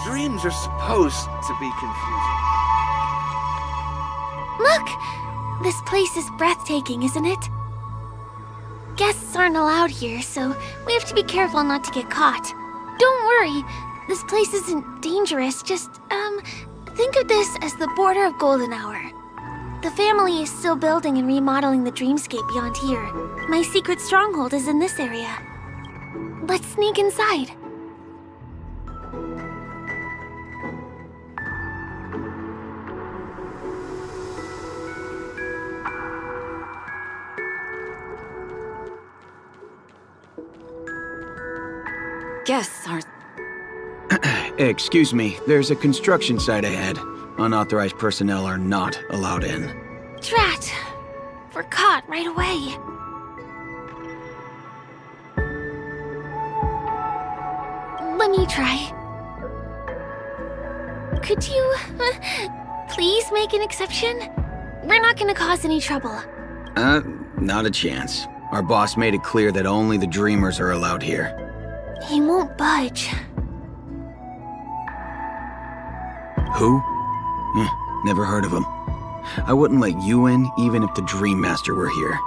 Dreams are supposed to be confusing. Look! This place is breathtaking, isn't it? Guests aren't allowed here, so we have to be careful not to get caught. Don't worry, this place isn't dangerous, just, think of this as the border of Golden Hour. The family is still building and remodeling the dreamscape beyond here. My secret stronghold is in this area. Let's sneak inside. Guests aren't... Excuse me, there's a construction site ahead. Unauthorized personnel are not allowed in. Drat! We're caught right away. Let me try. Could you, please make an exception? We're not gonna cause any trouble. Not a chance. Our boss made it clear that only the dreamers are allowed here. He won't budge. Who? Never heard of him. I wouldn't let you in, even if the Dream Master were here.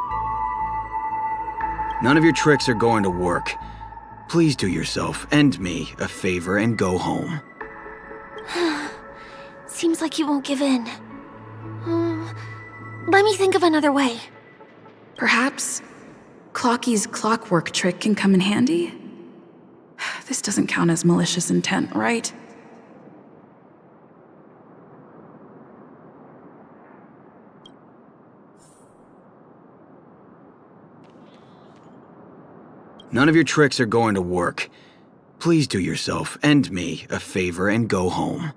None of your tricks are going to work. Please do yourself and me a favor and go home. Seems like he won't give in. Let me think of another way. Perhaps Clocky's clockwork trick can come in handy? This doesn't count as malicious intent, right? None of your tricks are going to work. Please do yourself and me a favor and go home.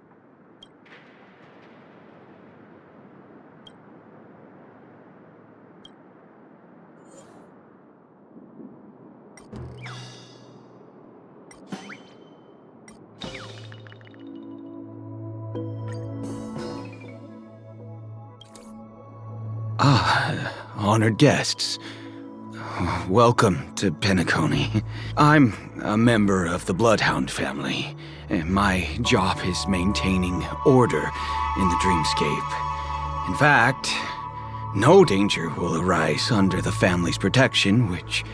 Honored guests. Welcome to Penacony. I'm a member of the Bloodhound family, and my job is maintaining order in the dreamscape. In fact, no danger will arise under the family's protection, which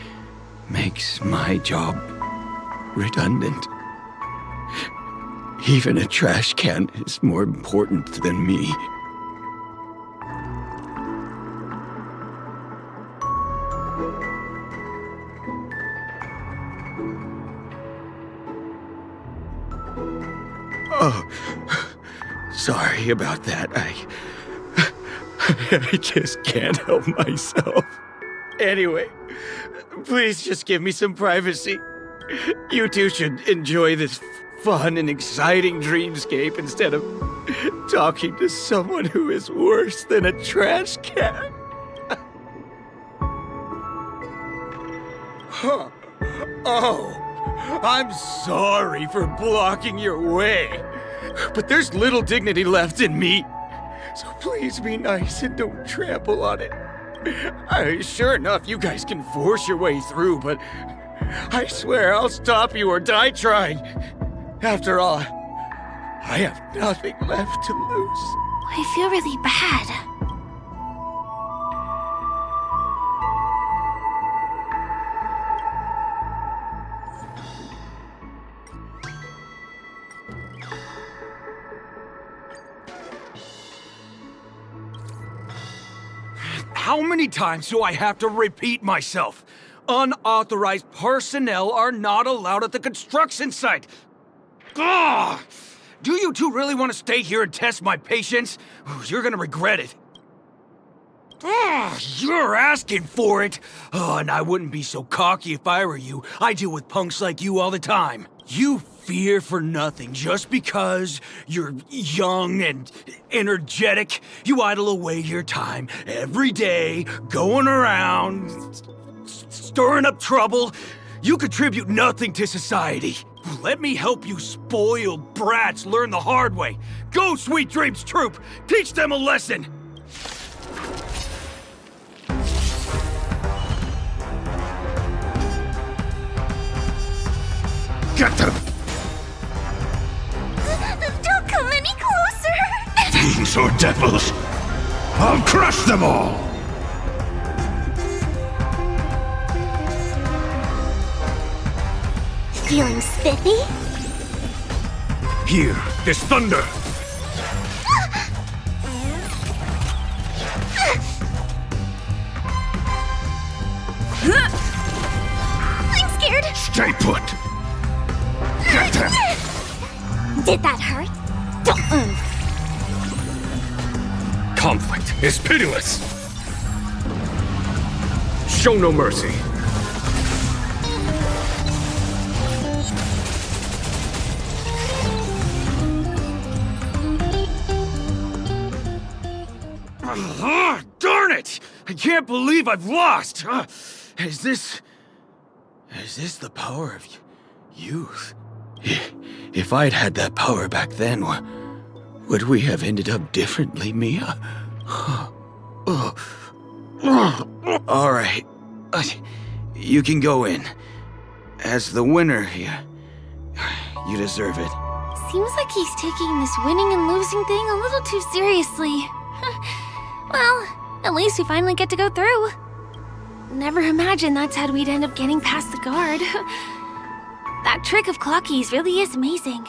makes my job redundant. Even a trash can is more important than me. Oh, sorry about that. I just can't help myself. Anyway, please just give me some privacy. You two should enjoy this fun and exciting dreamscape instead of talking to someone who is worse than a trash can. Huh. Oh, I'm sorry for blocking your way, but there's little dignity left in me. So please be nice and don't trample on it. Sure enough, you guys can force your way through, but I swear I'll stop you or die trying. After all, I have nothing left to lose. I feel really bad. How many times do I have to repeat myself? Unauthorized personnel are not allowed at the construction site. Ugh! Do you two really want to stay here and test my patience? You're gonna regret it. Ugh, you're asking for it. Oh, and I wouldn't be so cocky if I were you. I deal with punks like you all the time. You fear for nothing just because you're young and energetic. You idle away your time every day, going around, stirring up trouble. You contribute nothing to society. Let me help you spoiled brats learn the hard way. Go, Sweet Dreams Troop! Teach them a lesson! Get them! humans or devils. I'll crush them all! Feeling spiffy? Here, this thunder! I'm scared! Stay put! Get them! Did that hurt? Don't move! Conflict is pitiless! Show no mercy. Darn it! I can't believe I've lost! Is this the power of youth? If I'd had that power back then, would we have ended up differently, Mia? All right. You can go in. As the winner here, you deserve it. Seems like he's taking this winning and losing thing a little too seriously. Well, at least we finally get to go through. Never imagined that's how we'd end up getting past the guard. That trick of Clocky's really is amazing.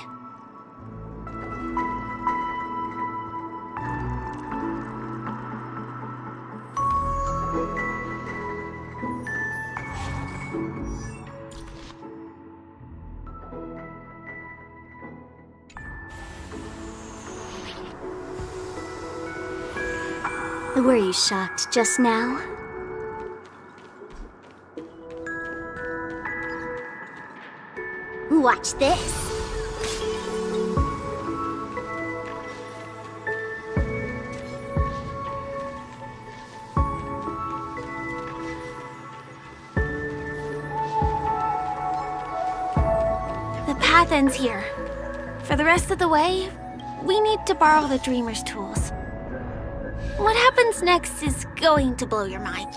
Were you shocked just now? Watch this. The path ends here. For the rest of the way, we need to borrow the Dreamer's tools. What happens next is going to blow your mind.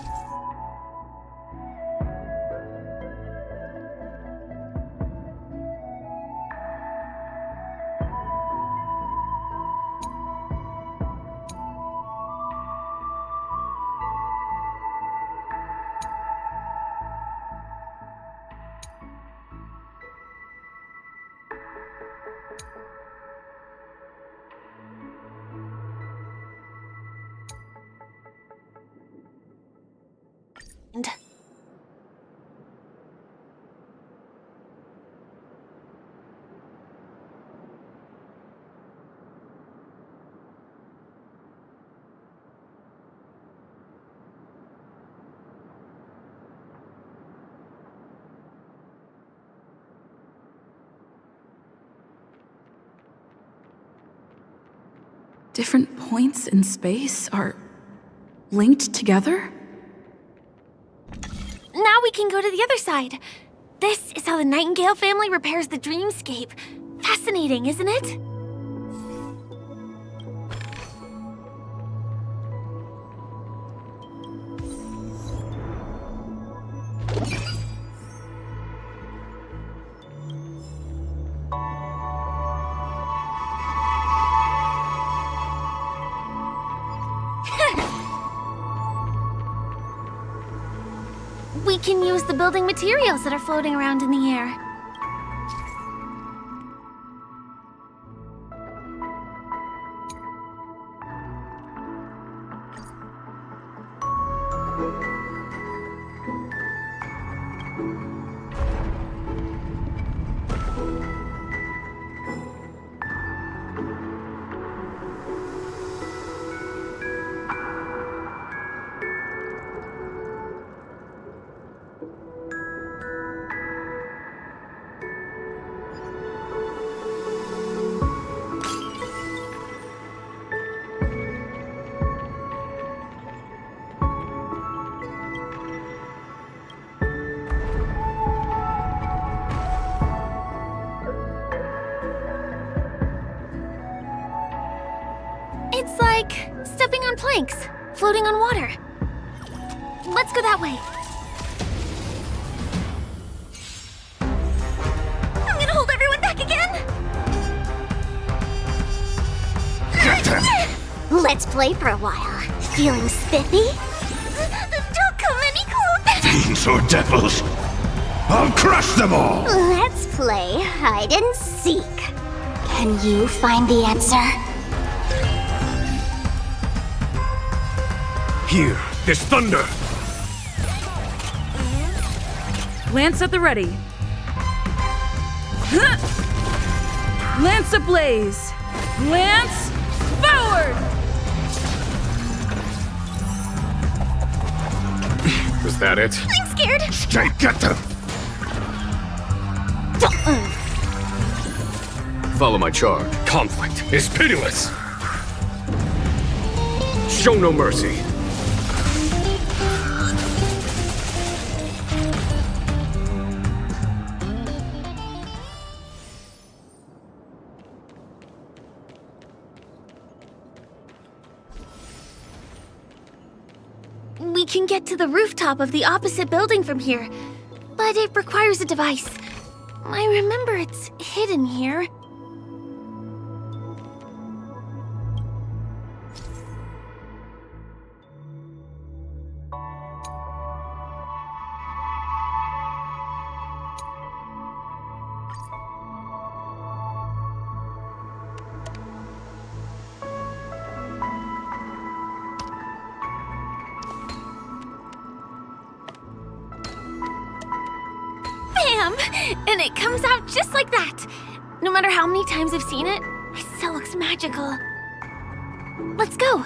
Different points in space are linked together? Now we can go to the other side. This is how the Nightingale family repairs the dreamscape. Fascinating, isn't it? We can use the building materials that are floating around in the air. It's like stepping on planks, floating on water. Let's go that way. I'm gonna hold everyone back again. Get them! Let's play for a while. Feeling spiffy? Don't come any closer! Fiends or devils, I'll crush them all! Let's play hide and seek. Can you find the answer? Here, this thunder! Lance at the ready. Huh! Lance ablaze! Lance forward! Is that it? I'm scared! Stay, get them! Follow my charge. Conflict is pitiless! Show no mercy. We can get to the rooftop of the opposite building from here, but it requires a device. I remember it's hidden here. Bam! And it comes out just like that. No matter how many times I've seen it, it still looks magical. Let's go.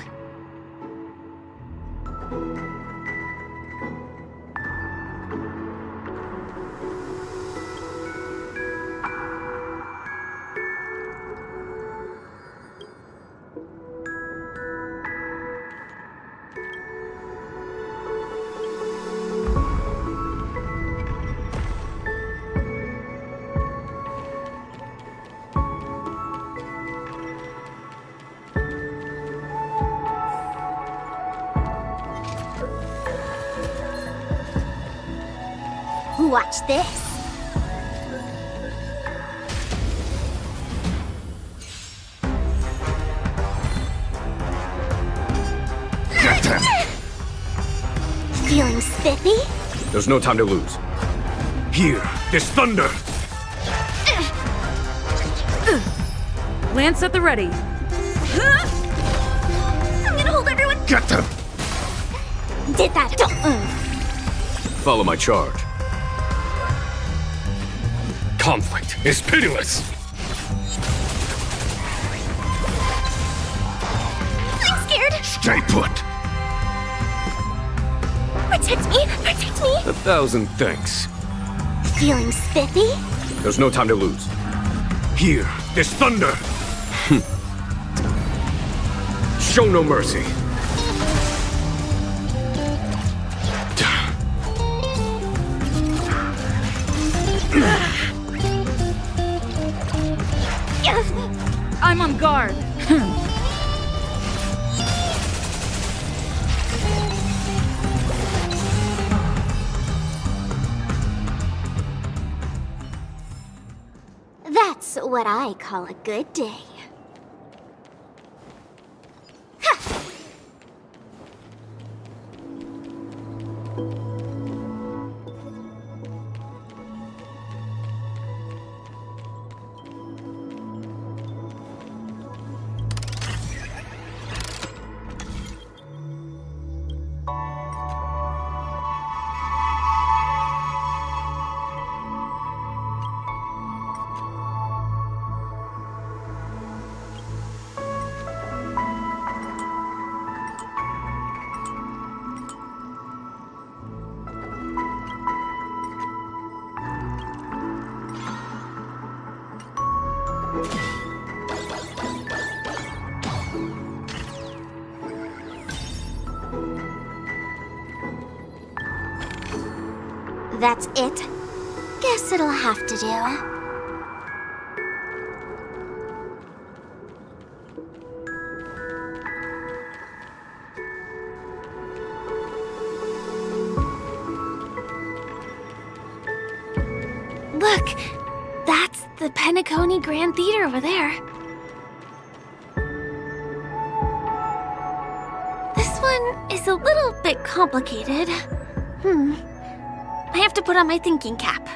Watch this. Get them! Feeling spiffy? There's no time to lose. Here, this thunder! Lance at the ready. I'm gonna hold everyone. Get them! Did that. Follow my charge. Conflict is pitiless! I'm scared. Stay put! Protect me! Protect me! 1,000 thanks. Feeling spiffy? There's no time to lose. Here, this thunder! Show no mercy. I'm on guard. That's what I call a good day. That's it? Guess it'll have to do. Look, that's the Penacony Grand Theater over there. is a little bit complicated. I have to put on my thinking cap.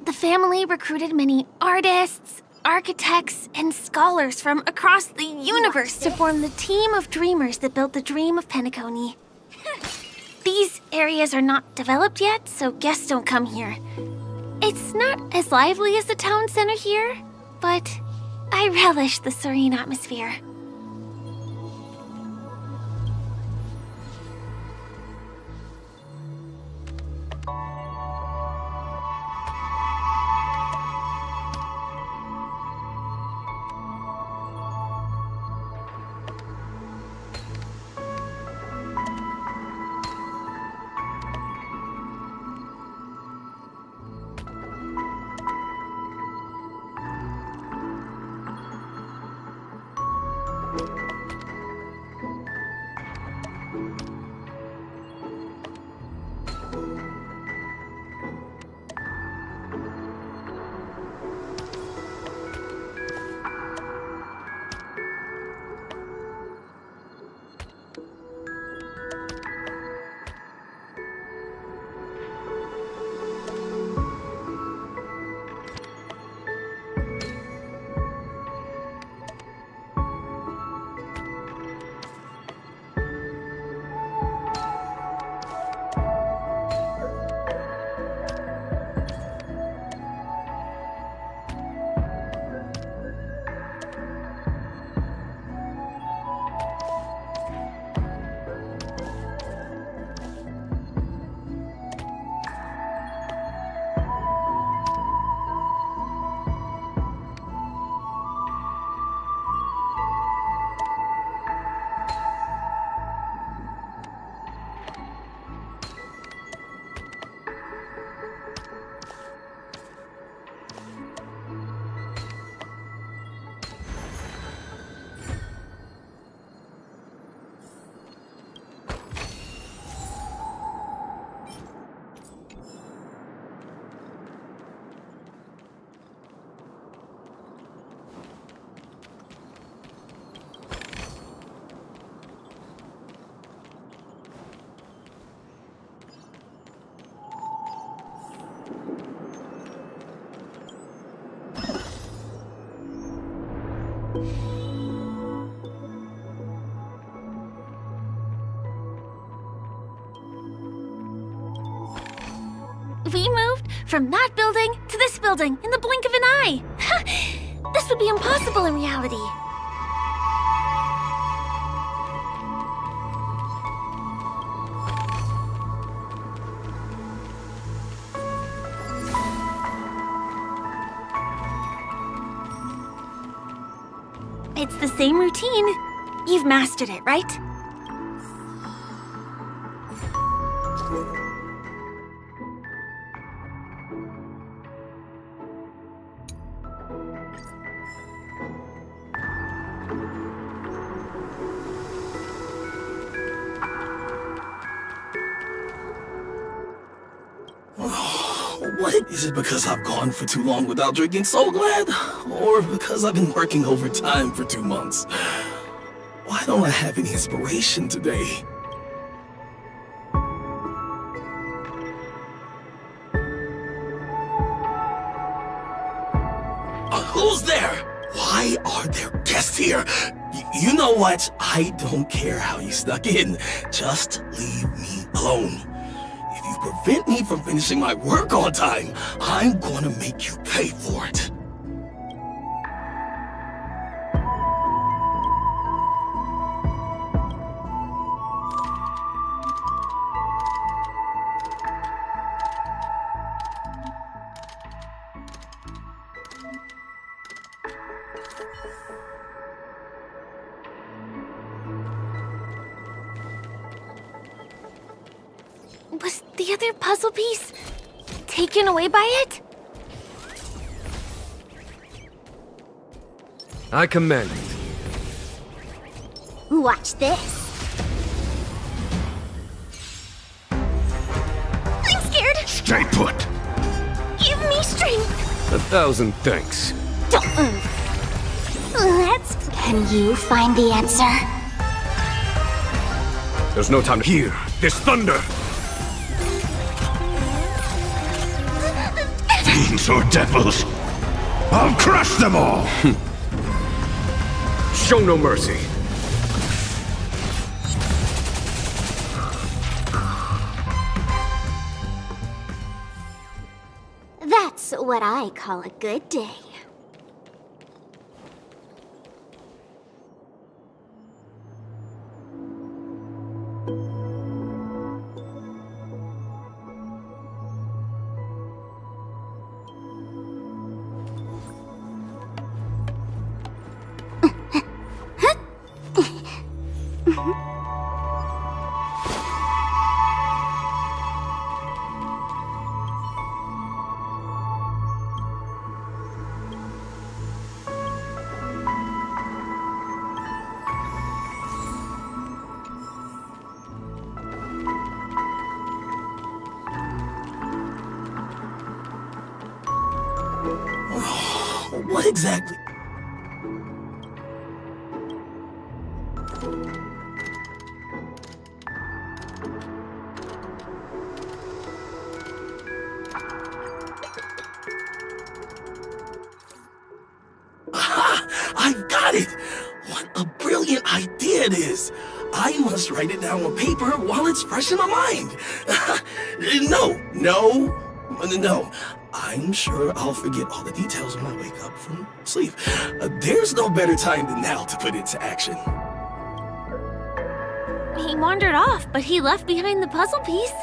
The family recruited many artists, architects, and scholars from across the universe to form the team of dreamers that built the dream of Penacony. These areas are not developed yet, so guests don't come here. It's not as lively as the town center here, but I relish the serene atmosphere. We moved from that building to this building in the blink of an eye. This would be impossible in reality. It's the same routine. You've mastered it, right? What? Is it because I've gone for too long without drinking So Glad? Or because I've been working overtime for 2 months? Why don't I have any inspiration today? Who's there? Why are there guests here? You know what? I don't care how you snuck in. Just leave me alone. If you've prevent me from finishing my work on time, I'm gonna make you pay for it. Was the other puzzle piece taken away by it? I command it. Watch this. I'm scared. Stay put! Give me strength. 1,000 thanks. Don't move. Can you find the answer? There's no time to hear this thunder. Fiends or devils! I'll crush them all! Show no mercy. That's what I call a good day. What exactly? Aha! I've got it! What a brilliant idea it is! I must write it down on paper while it's fresh in my mind. No. I'm sure I'll forget all the details when I wake up from sleep. There's no better time than now to put it to action. He wandered off, but he left behind the puzzle piece.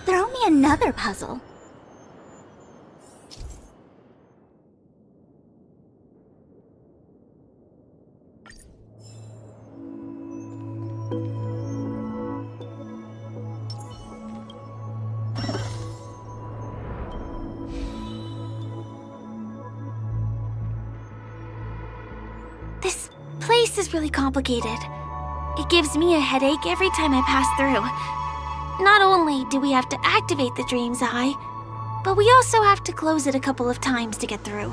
Throw me another puzzle. This place is really complicated. It gives me a headache every time I pass through. Not only do we have to activate the Dream's Eye, but we also have to close it a couple of times to get through.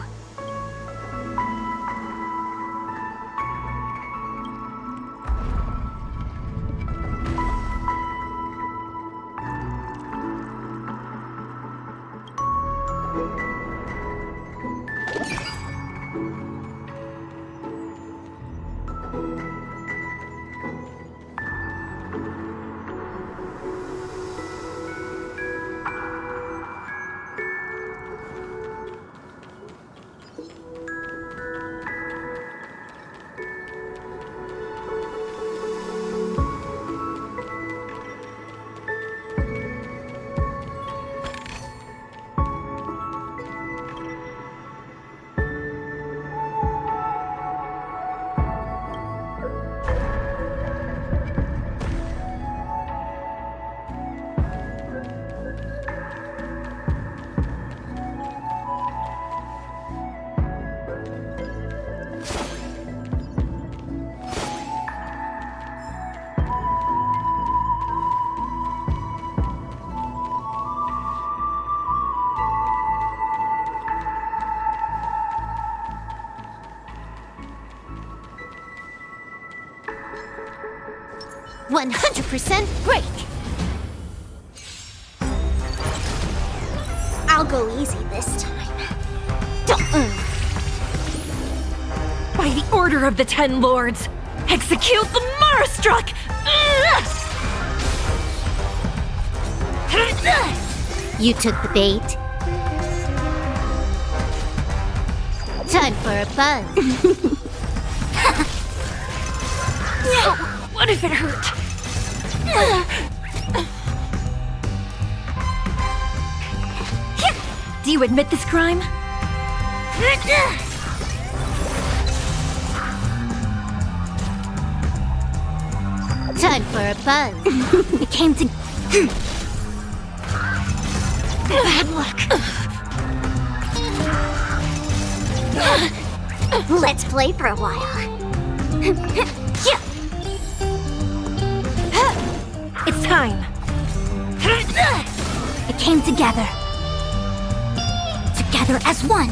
100% break. I'll go easy this time. By the order of the Ten Lords, execute the Marastruck! You took the bait. Time for a buzz. What if it hurt? Do you admit this crime? Time for a buzz. It came to... Bad luck. Let's play for a while. It's time. It came together. Together as one.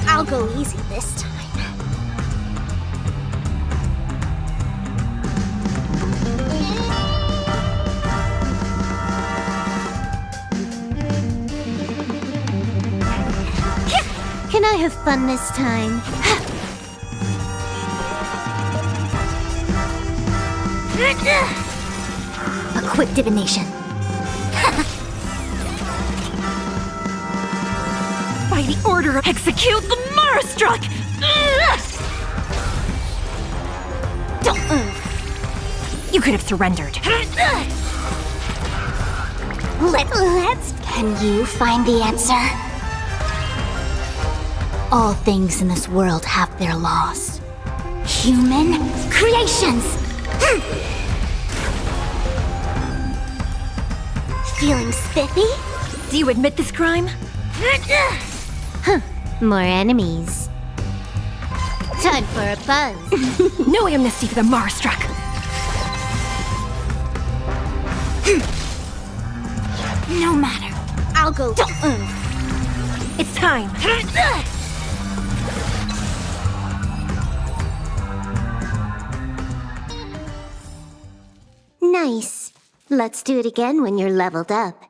I'll go easy this time. Can I have fun this time? A quick divination. By the order of execute the Marastruck! You could have surrendered. Let's... Can you find the answer? All things in this world have their laws. Human creations! Feeling spiffy? Do you admit this crime? More enemies. Time for a buzz. No amnesty for the Marastruck. No matter. I'll go... It's time. Nice. Let's do it again when you're leveled up.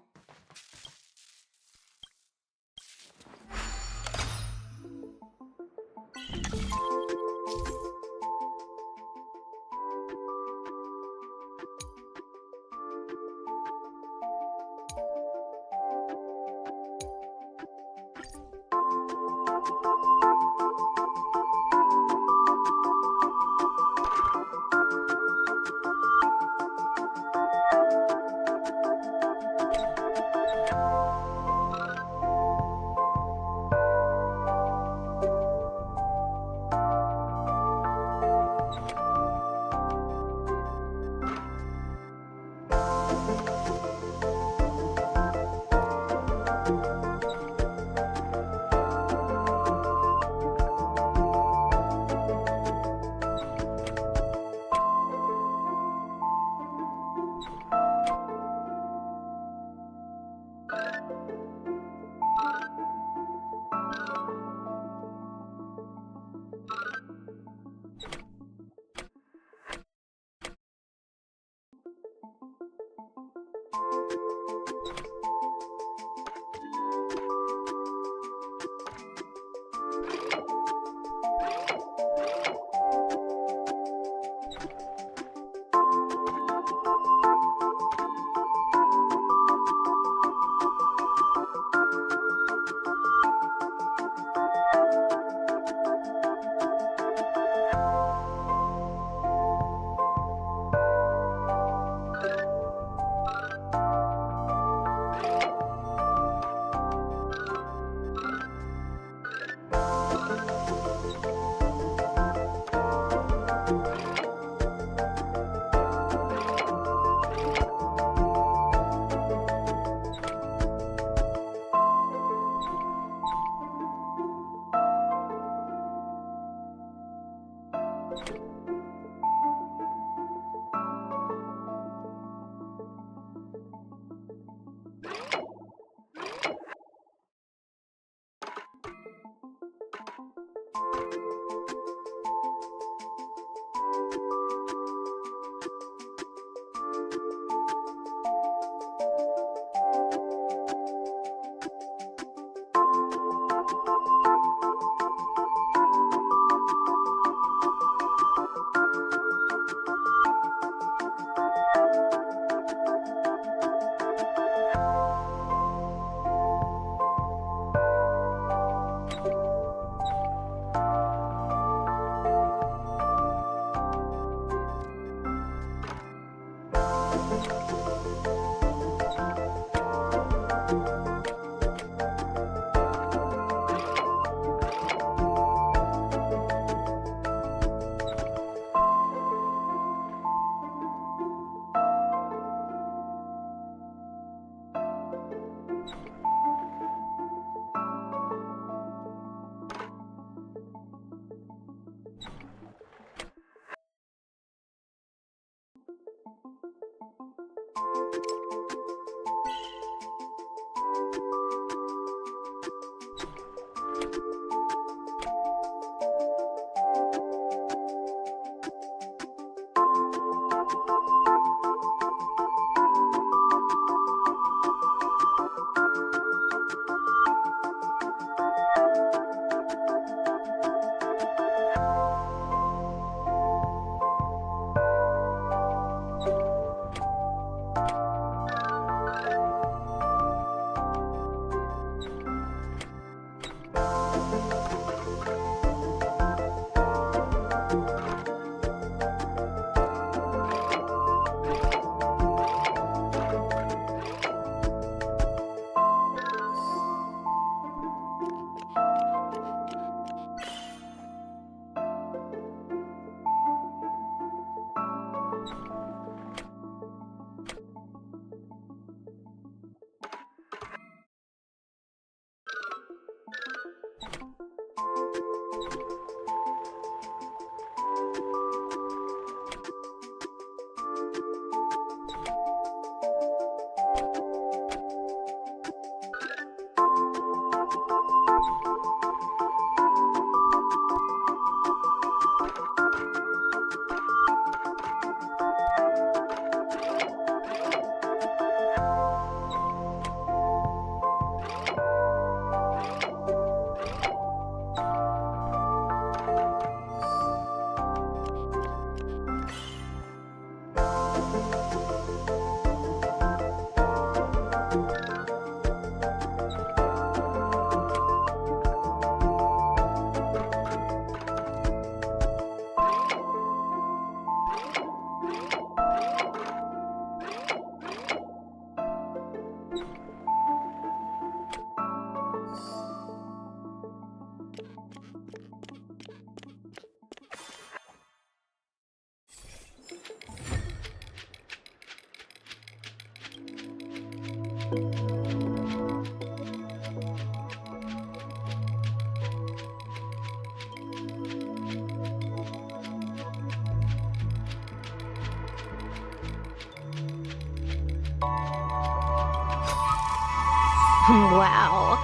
Wow.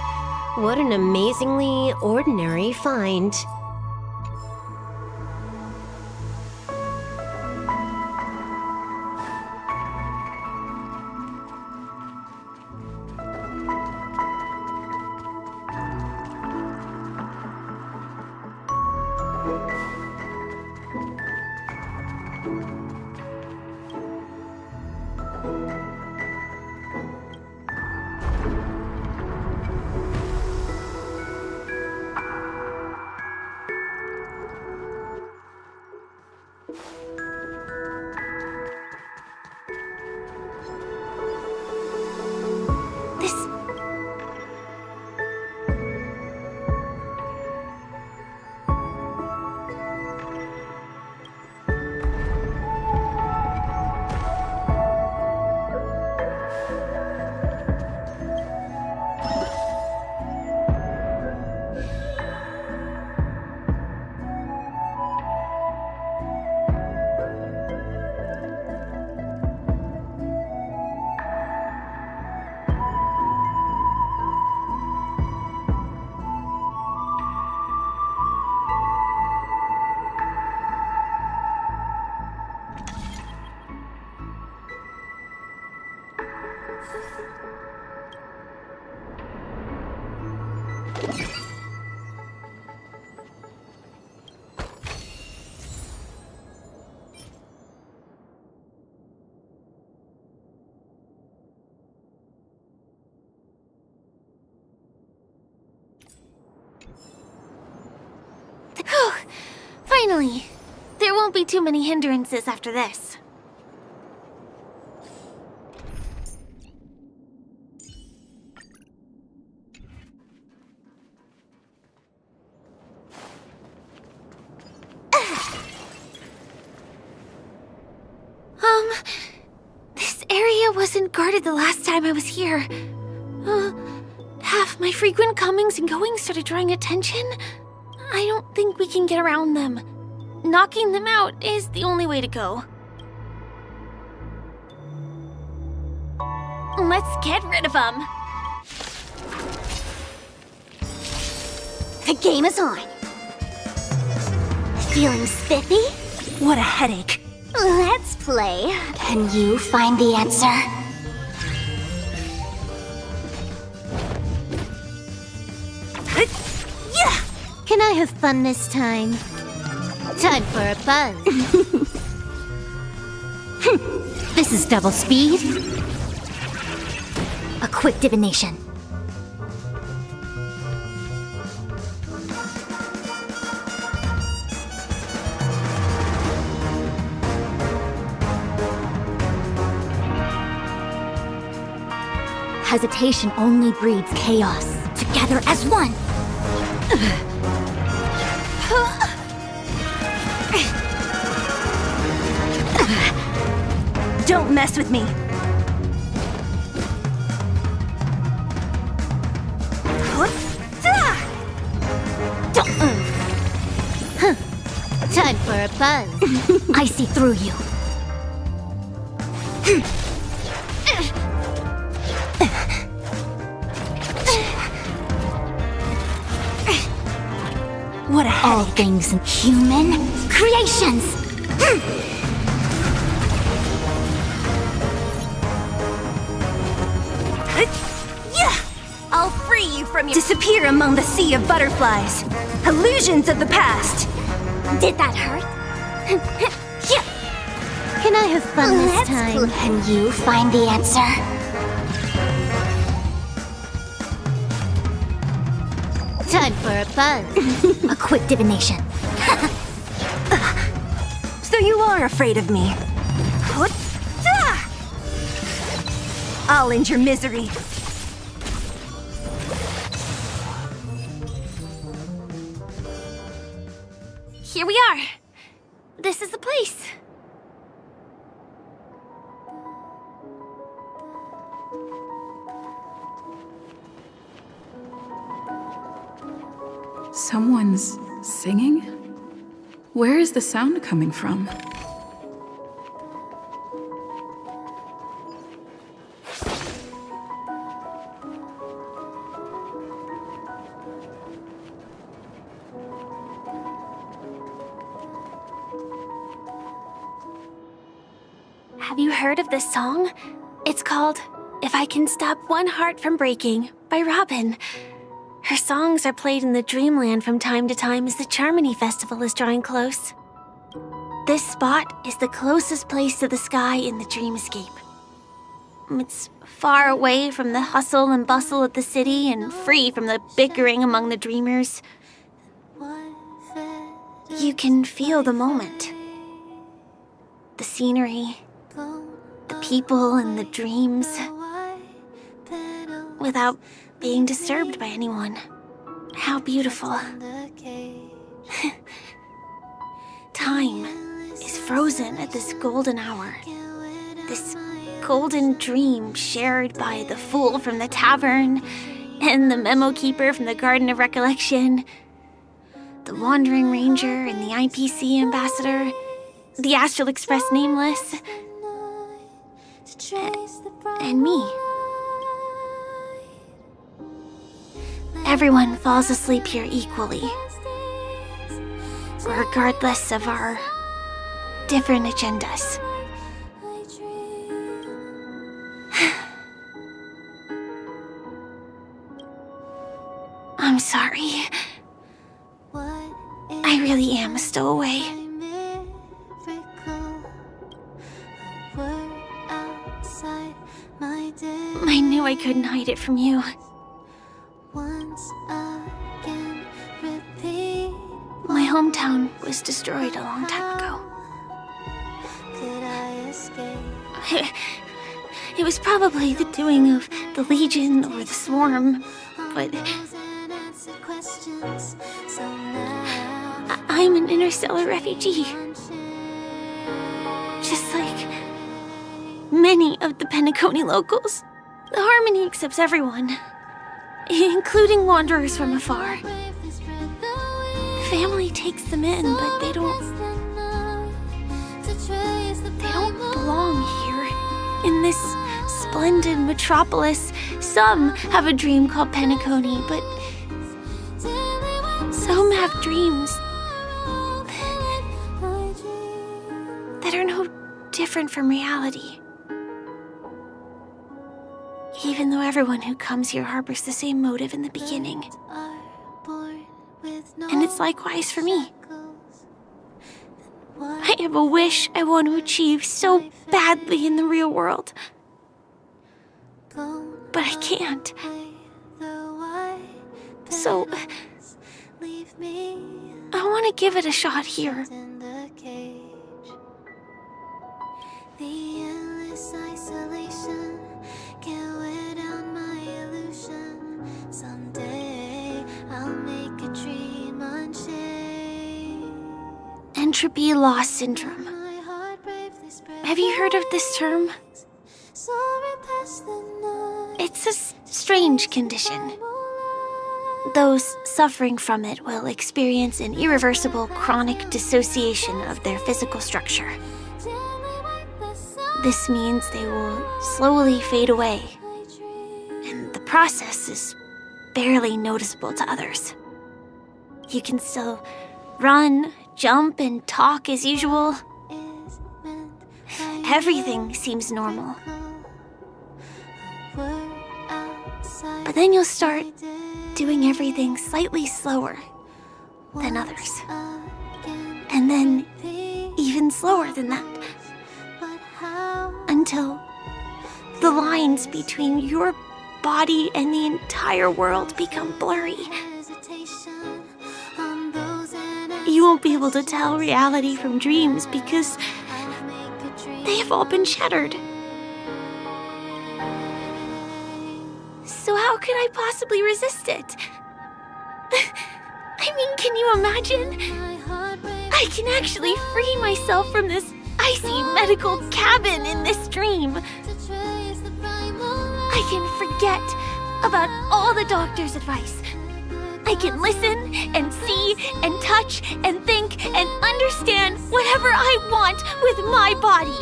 What an amazingly ordinary find. Finally! There won't be too many hindrances after this. This area wasn't guarded the last time I was here. Have my frequent comings and goings started drawing attention? I don't think we can get around them. Knocking them out is the only way to go. Let's get rid of them. The game is on. Feeling spiffy? What a headache. Let's play. Can you find the answer? Can I have fun this time? Time for a buzz. This is double speed. A quick divination. Hesitation only breeds chaos. Together as one. Don't mess with me. Time for a buzz. I see through you. What a headache. All things human creations. I'll free you from your— Disappear among the sea of butterflies. Illusions of the past. Did that hurt? Can I have fun this time? Can you find the answer? Time for a buzz. A quick divination. So you are afraid of me. I'll end your misery. Here we are. This is the place. Someone's singing? Where is the sound coming from? Have you heard of this song? It's called If I Can Stop One Heart from Breaking by Robin. Her songs are played in the Dreamland from time to time as the Charmony Festival is drawing close. This spot is the closest place to the sky in the dreamscape. It's far away from the hustle and bustle of the city and free from the bickering among the dreamers. You can feel the moment. The scenery, the people and the dreams, without being disturbed by anyone. How beautiful. Time is frozen at this golden hour. This golden dream shared by the fool from the tavern and the memo keeper from the Garden of Recollection, the wandering ranger and the IPC ambassador, the Astral Express nameless, and me. Everyone falls asleep here equally, regardless of our different agendas. I'm sorry. I really am a stowaway. I knew I couldn't hide it from you. My hometown was destroyed a long time ago. It was probably the doing of the Legion or the Swarm, but I'm an interstellar refugee. Just like many of the Penacony locals, the Harmony accepts everyone, including wanderers from afar. Family takes them in, but they don't belong here. In this splendid metropolis, some have a dream called Penacony, but some have dreams that are no different from reality. Even though everyone who comes here harbors the same motive in the beginning. And it's likewise for me. I have a wish I want to achieve so badly in the real world. But I can't. So I want to give it a shot here. The endless isolation can't wear down my illusion. Someday I'll make a dream unchained. Entropy loss syndrome. Have you heard of this term? It's a strange condition. Those suffering from it will experience an irreversible chronic dissociation of their physical structure. This means they will slowly fade away, and the process is barely noticeable to others. You can still run, jump, and talk as usual. Everything seems normal. But then you'll start doing everything slightly slower than others. And then even slower than that. Until the lines between your body and the entire world become blurry. You won't be able to tell reality from dreams because they have all been shattered. So how could I possibly resist it? I mean, can you imagine? I can actually free myself from this icy medical cabin in this dream. I can forget about all the doctor's advice. I can listen and see and touch and think and understand whatever I want with my body.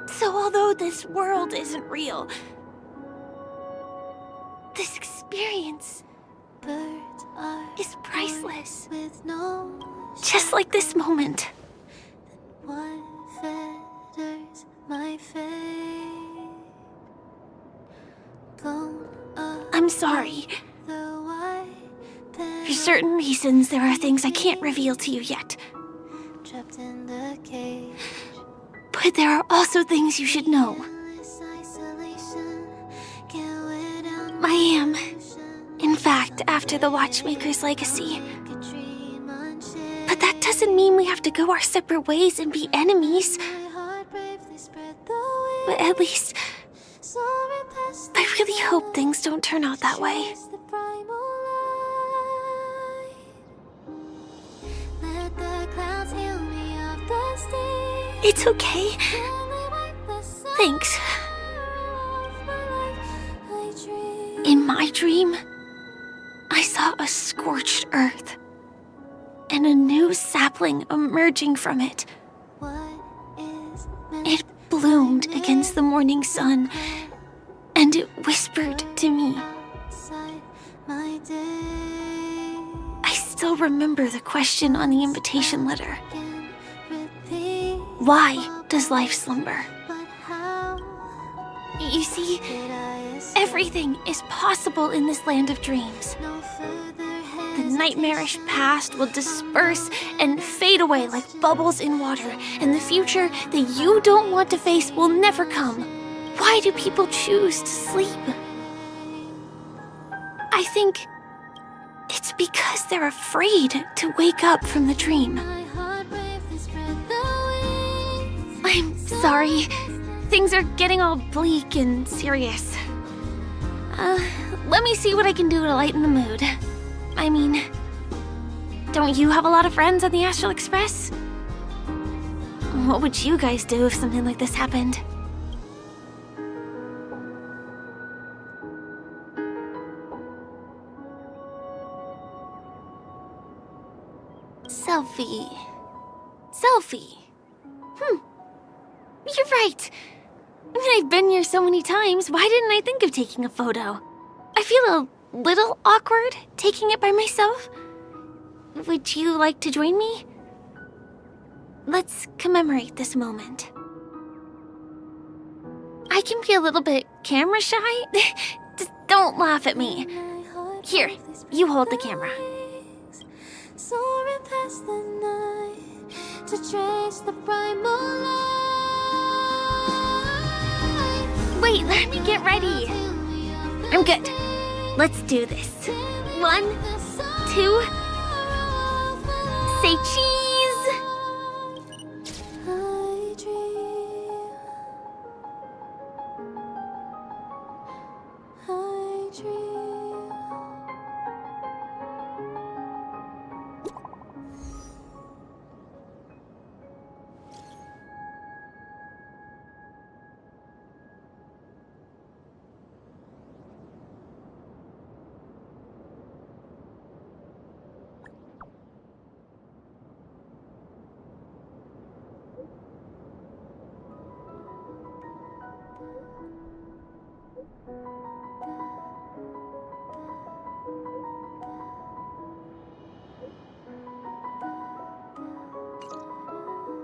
So although this world isn't real, this experience is priceless. Just like this moment. I'm sorry. For certain reasons, there are things I can't reveal to you yet. But there are also things you should know. I am, in fact, after the Watchmaker's legacy. But that doesn't mean we have to go our separate ways and be enemies. But at least, I really hope things don't turn out that way. It's okay. Thanks. In my dream, I saw a scorched earth and a new sapling emerging from it. It bloomed against the morning sun, and it whispered to me. I still remember the question on the invitation letter. Why does life slumber? You see, everything is possible in this land of dreams. The nightmarish past will disperse and fade away like bubbles in water, and the future that you don't want to face will never come. Why do people choose to sleep? I think it's because they're afraid to wake up from the dream. I'm sorry. Things are getting all bleak and serious. Let me see what I can do to lighten the mood. I mean, don't you have a lot of friends on the Astral Express? What would you guys do if something like this happened? Selfie. You're right. I mean, I've been here so many times, why didn't I think of taking a photo? I feel a little awkward taking it by myself. Would you like to join me? Let's commemorate this moment. I can be a little bit camera shy. Just don't laugh at me. Here, you hold the camera. Soaring past the night to trace the primal light. Wait, let me get ready. I'm good. Let's do this. 1, 2, say cheese. I dream.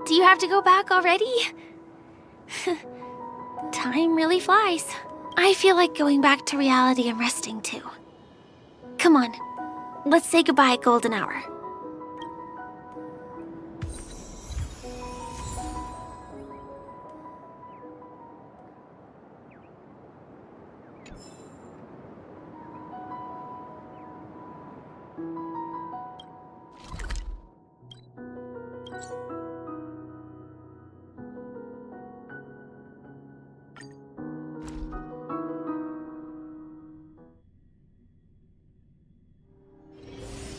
Do you have to go back already? Time really flies. I feel like going back to reality and resting too. Come on, let's say goodbye, Golden Hour.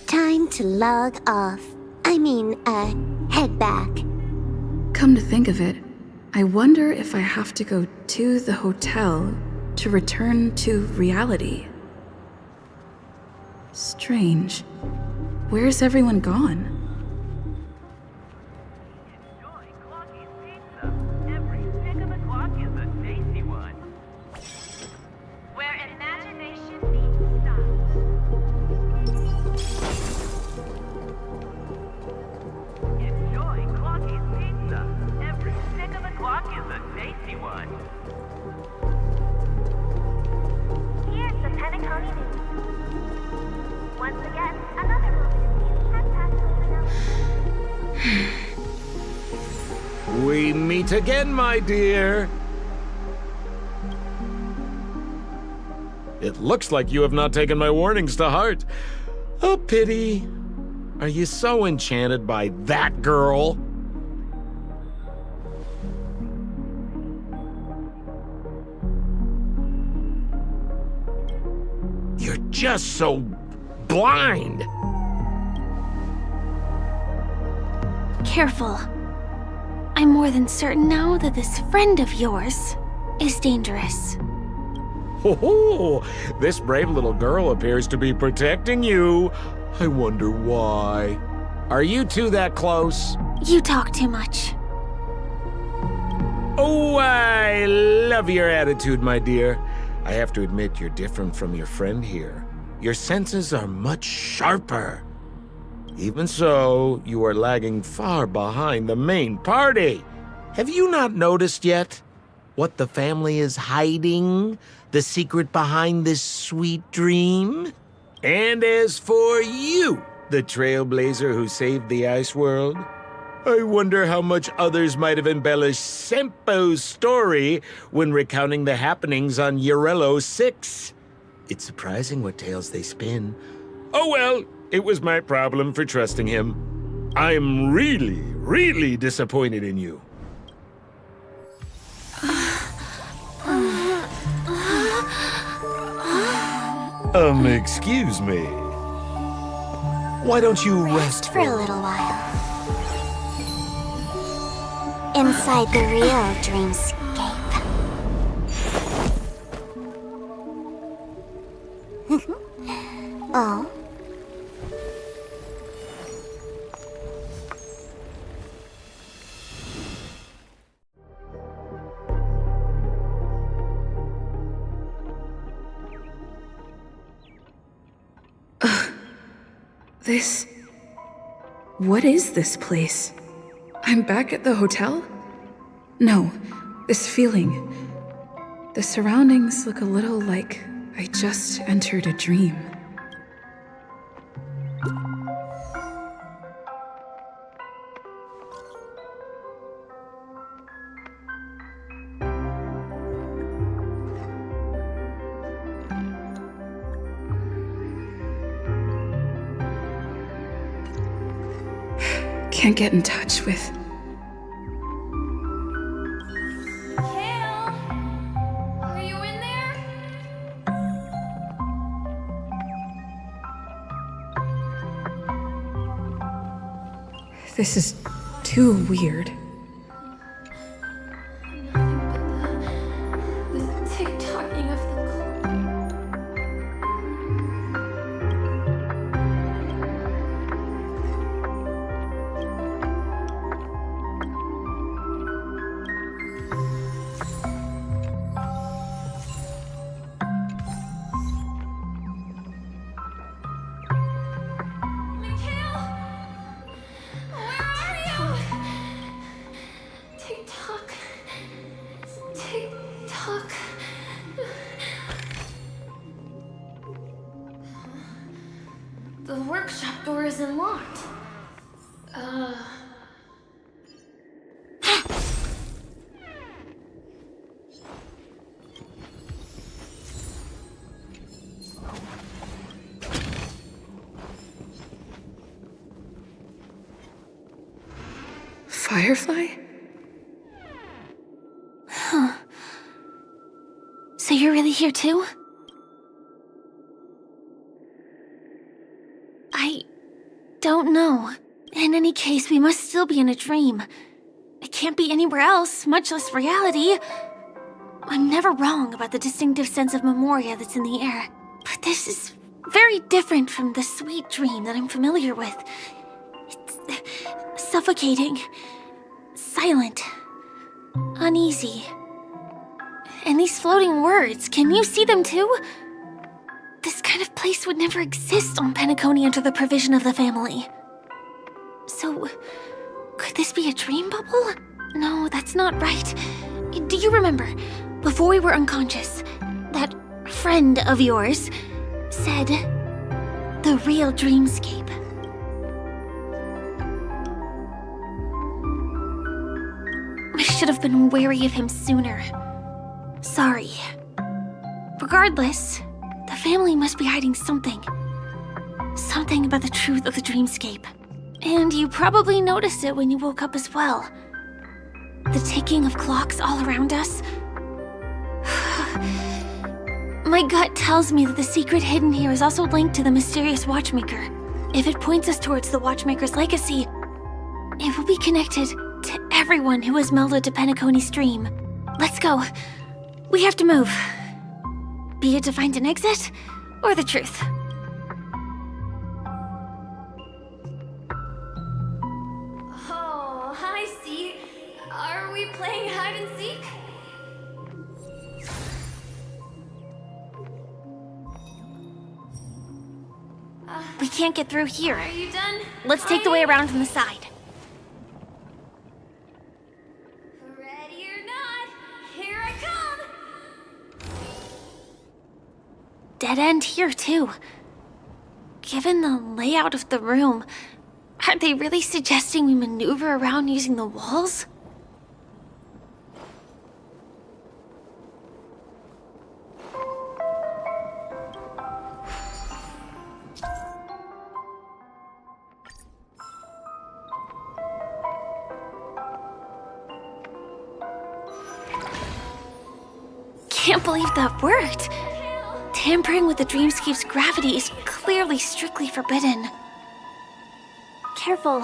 Time to log off. Head back. Come to think of it, I wonder if I have to go to the hotel to return to reality. Strange. Where's everyone gone? We meet again, my dear. It looks like you have not taken my warnings to heart. A pity. Are you so enchanted by that girl? You're just so blind. Careful. I'm more than certain now that this friend of yours is dangerous. Oh, this brave little girl appears to be protecting you. I wonder why. Are you two that close? You talk too much. Oh, I love your attitude, my dear. I have to admit you're different from your friend here. Your senses are much sharper. Even so, you are lagging far behind the main party. Have you not noticed yet what the family is hiding? The secret behind this sweet dream? And as for you, the trailblazer who saved the ice world, I wonder how much others might have embellished Sempo's story when recounting the happenings on Eurello 6. It's surprising what tales they spin. Oh well, it was my problem for trusting him. I'm really, really disappointed in you. Excuse me. Why don't you rest For a little while. Inside the real dreamscape. Oh? What is this place? I'm back at the hotel? No, this feeling. The surroundings look a little like I just entered a dream. Can't get in touch with... Kale? Are you in there? This is too weird. The tick-tocking of the Tick-tock. The workshop door isn't locked. Firefly? Huh. So you're really here too? I don't know. In any case, we must still be in a dream. It can't be anywhere else, much less reality. I'm never wrong about the distinctive sense of memoria that's in the air. But this is very different from the sweet dream that I'm familiar with. It's suffocating, silent, uneasy. And these floating words, can you see them too? This kind of place would never exist on Penacony under the provision of the family. So, could this be a dream bubble? No, that's not right. Do you remember, before we were unconscious, that friend of yours said, the real dreamscape? should have been wary of him sooner. Sorry. Regardless, the family must be hiding something. Something about the truth of the dreamscape. And you probably noticed it when you woke up as well. The ticking of clocks all around us. My gut tells me that the secret hidden here is also linked to the mysterious Watchmaker. If it points us towards the Watchmaker's legacy, it will be connected to everyone who has melded to Penacony's dream. Let's go. We have to move. Be it to find an exit, or the truth. Oh, hi, C. Are we playing hide and seek? We can't get through here. Are you done? Let's take the way around from the side. Ready or not, here I come! Dead end here, too. Given the layout of the room, aren't they really suggesting we maneuver around using the walls? Can't believe that worked. Tampering with the dreamscape's gravity is clearly strictly forbidden. Careful.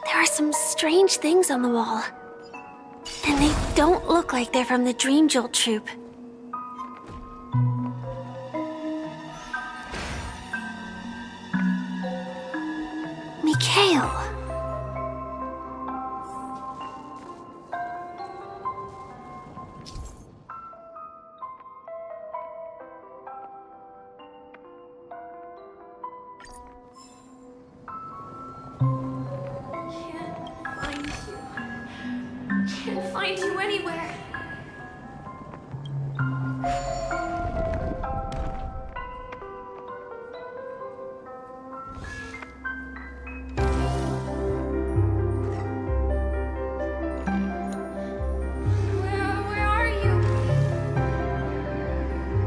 There are some strange things on the wall. And they don't look like they're from the Dream Jolt troupe. Mikhail. Can't find you anywhere. Where are you?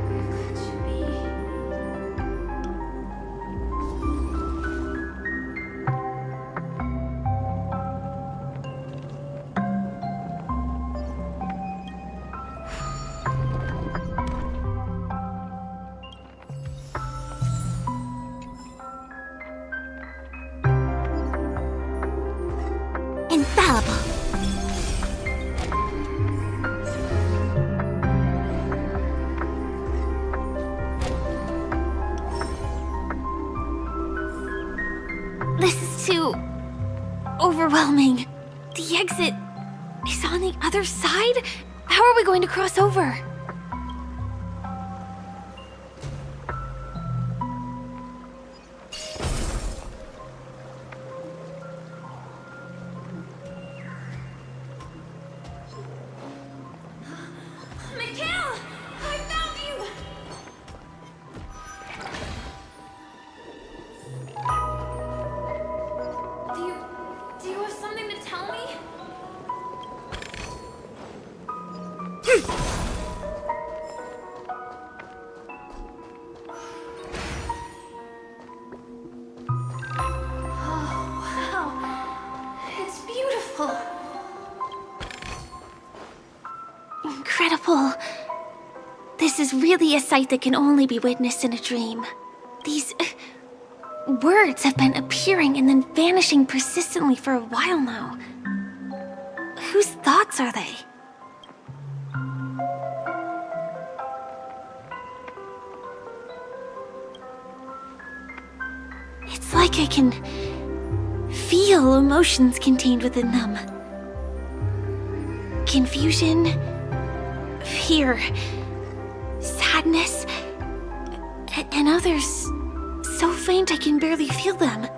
Where could you be? Infallible. This is too overwhelming. The exit is on the other side? How are we going to cross over? Mikhail! I found you! Do you have something to tell me? Oh, wow. It's beautiful. Incredible. This is really a sight that can only be witnessed in a dream. These words have been appearing and then vanishing persistently for a while now. Whose thoughts are they? It's like I can feel emotions contained within them. Confusion, fear, sadness, and others so faint I can barely feel them.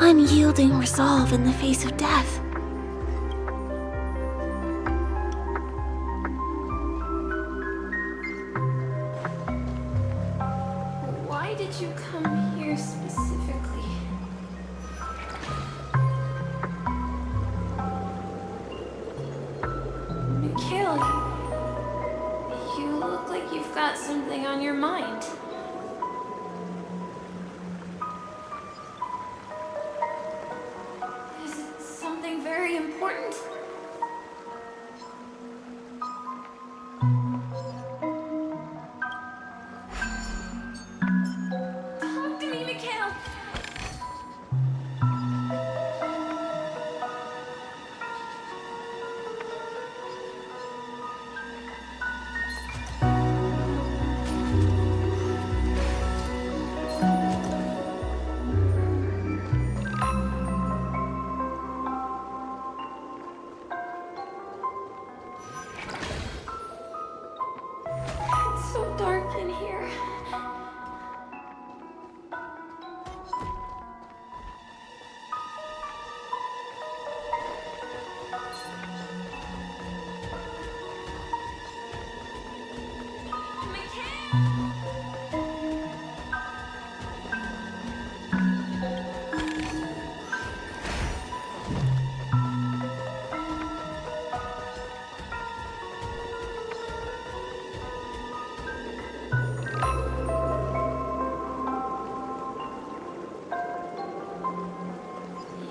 unyielding resolve in the face of death. Why did you come here specifically? Mikhail, you look like you've got something on your mind. Is it something very important? Talk to me, Mikhail. It's so dark in here.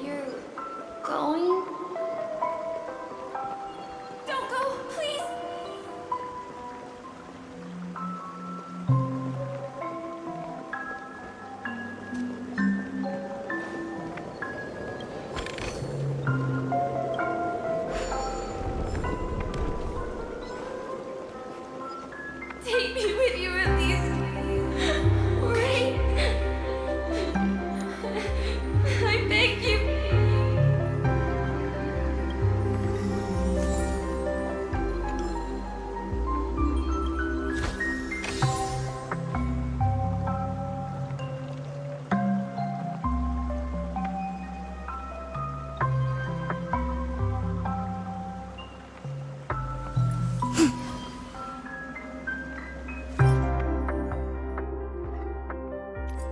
You're going? Don't go, please! Take me with you at least. Right? I beg you.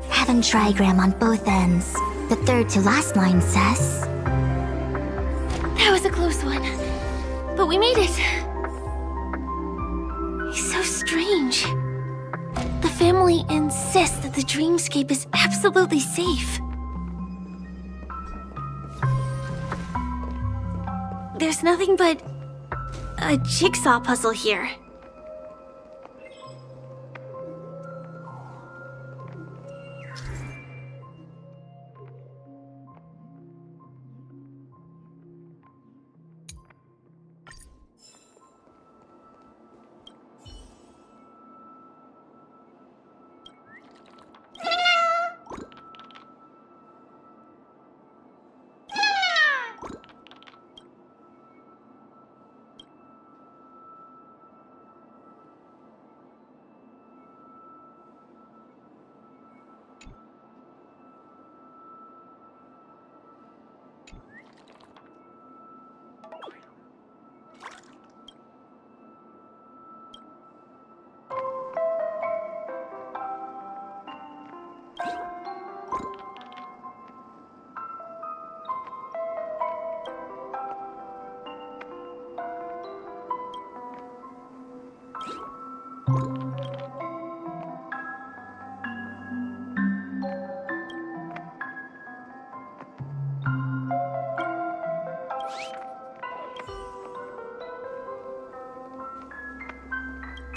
Heaven trigram on both ends. The third to last line says... That was a close one. But we made it. It's so strange. The family insists that the dreamscape is absolutely safe. There's nothing but a jigsaw puzzle here.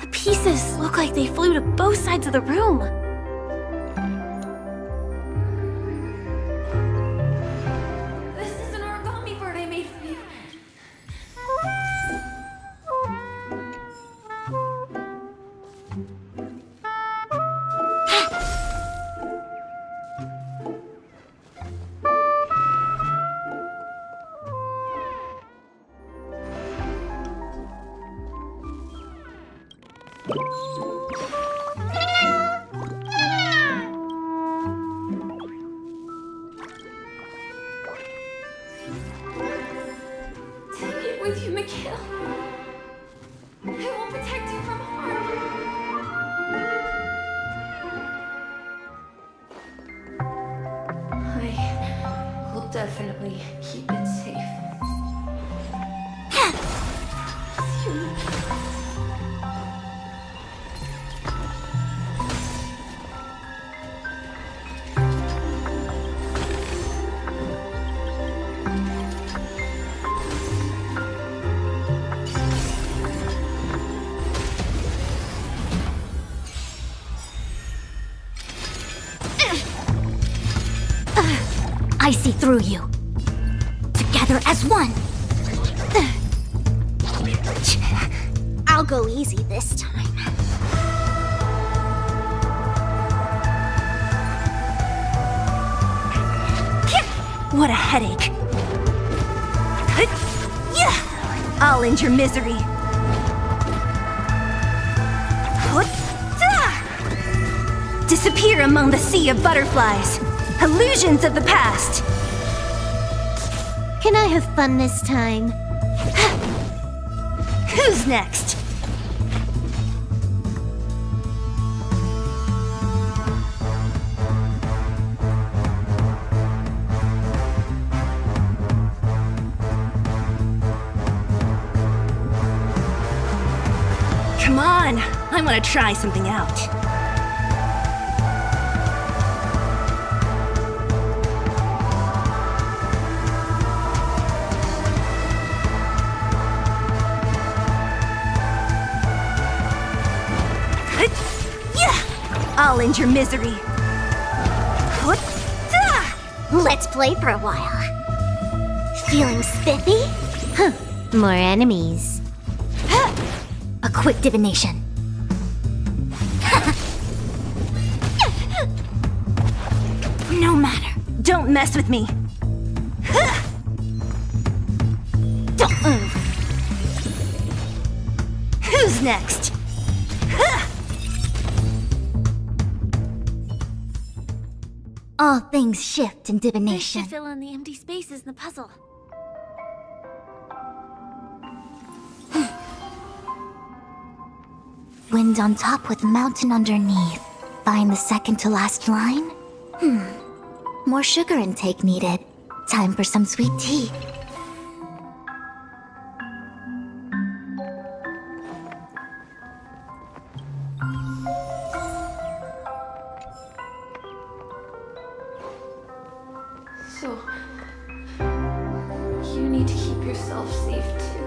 The pieces look like they flew to both sides of the room. This is an origami bird I made for you. I see through you. Together as one. I'll go easy this time. What a headache. I'll end your misery. Disappear among the sea of butterflies. Illusions of the past. Can I have fun this time? Who's next? Come on, I want to try something out. I'll end your misery. Let's play for a while. Feeling spiffy? More enemies. A quick divination. No matter. Don't mess with me. Don't move. Who's next? All things shift in This divination. should fill in the empty spaces in the puzzle. Wind on top with mountain underneath. Find the second to last line? More sugar intake needed. Time for some sweet tea. So, you need to keep yourself safe too.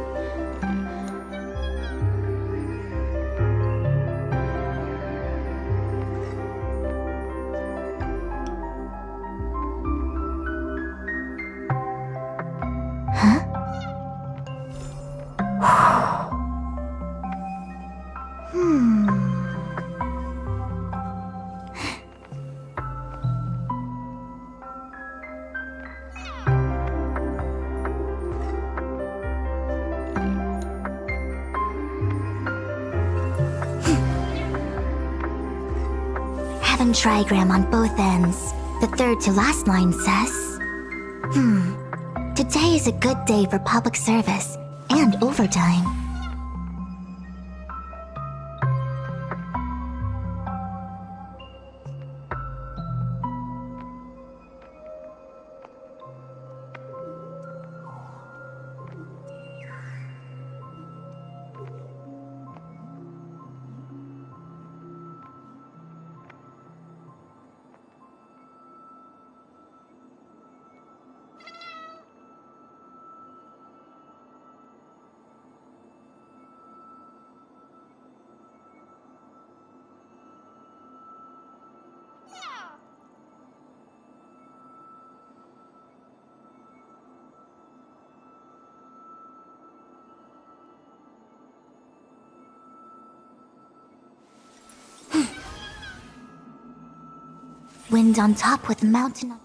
Heaven trigram on both ends. The third to last line says... Today is a good day for public service and overtime. Wind on top with mountain on...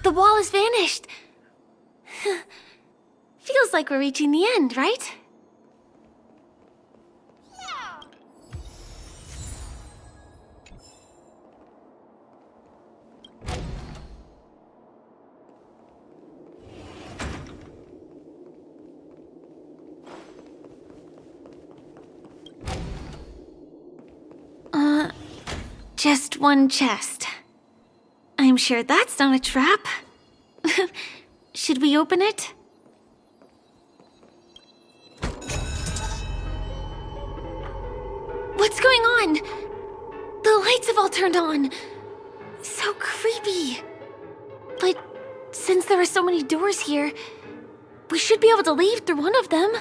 The wall has vanished. Feels like we're reaching the end, right? Just one chest. I'm sure that's not a trap. Should we open it? What's going on? The lights have all turned on. So creepy. But since there are so many doors here, we should be able to leave through one of them.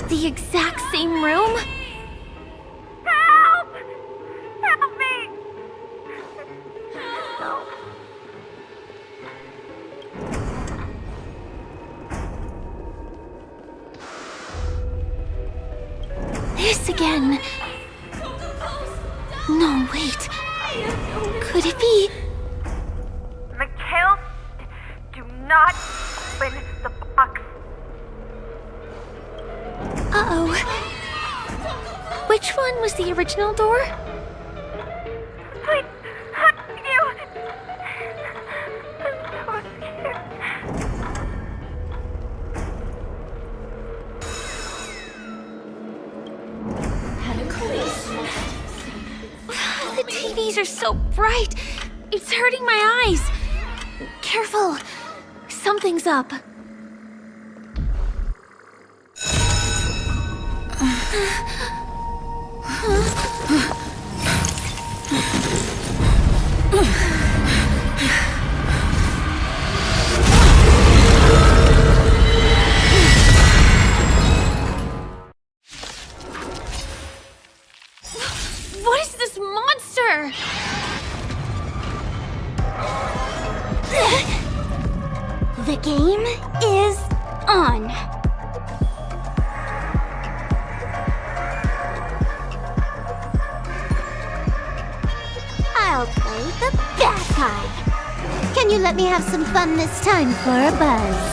The exact same room? Help! Help me! Help! This again. No, wait. Could it be? Mikhail, do not open the box. Uh-oh. Which one was the original door? Please, hug you. I'm so scared. The TVs are so bright. It's hurting my eyes. Careful. Something's up. What is this monster? The game is on. I'll play the bagpipe. Can you let me have some fun this time for a buzz?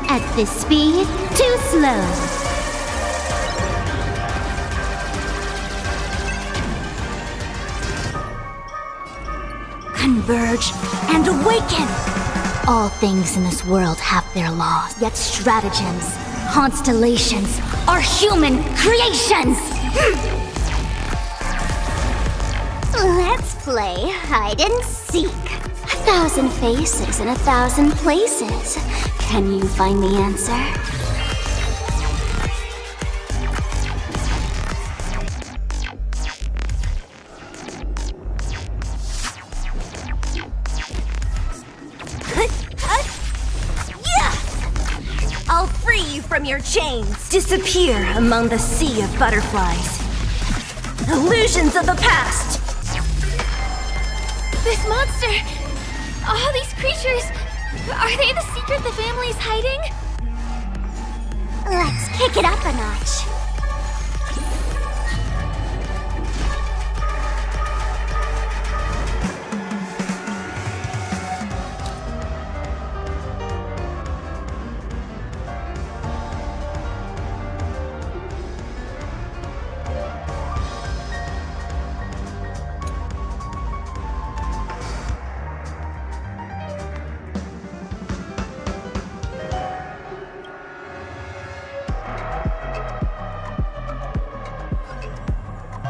At this speed, too slow. Converge and awaken! All things in this world have their laws, yet stratagems, constellations are human creations! Let's play hide and seek. 1,000 faces in 1,000 places. Can you find the answer? I'll free you from your chains. Disappear among the sea of butterflies. Illusions of the past. This monster! All these creatures! Are they the secret the family's hiding? Let's kick it up a notch.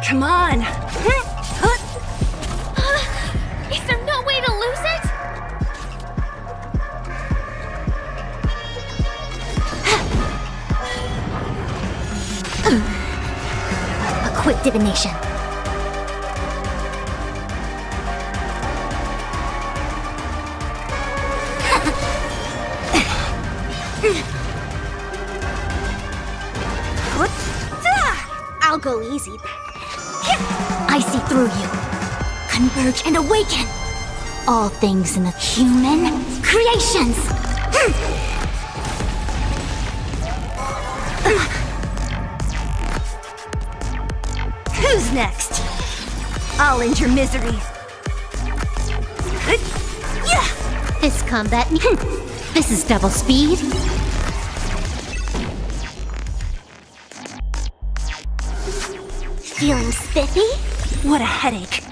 Come on. Is there no way to lose it? A quick divination. I'll go easy. I see through you. Converge and awaken. All things in the human creations. Who's next? I'll end your misery. This combat. This is double speed. Feeling spiffy? What a headache.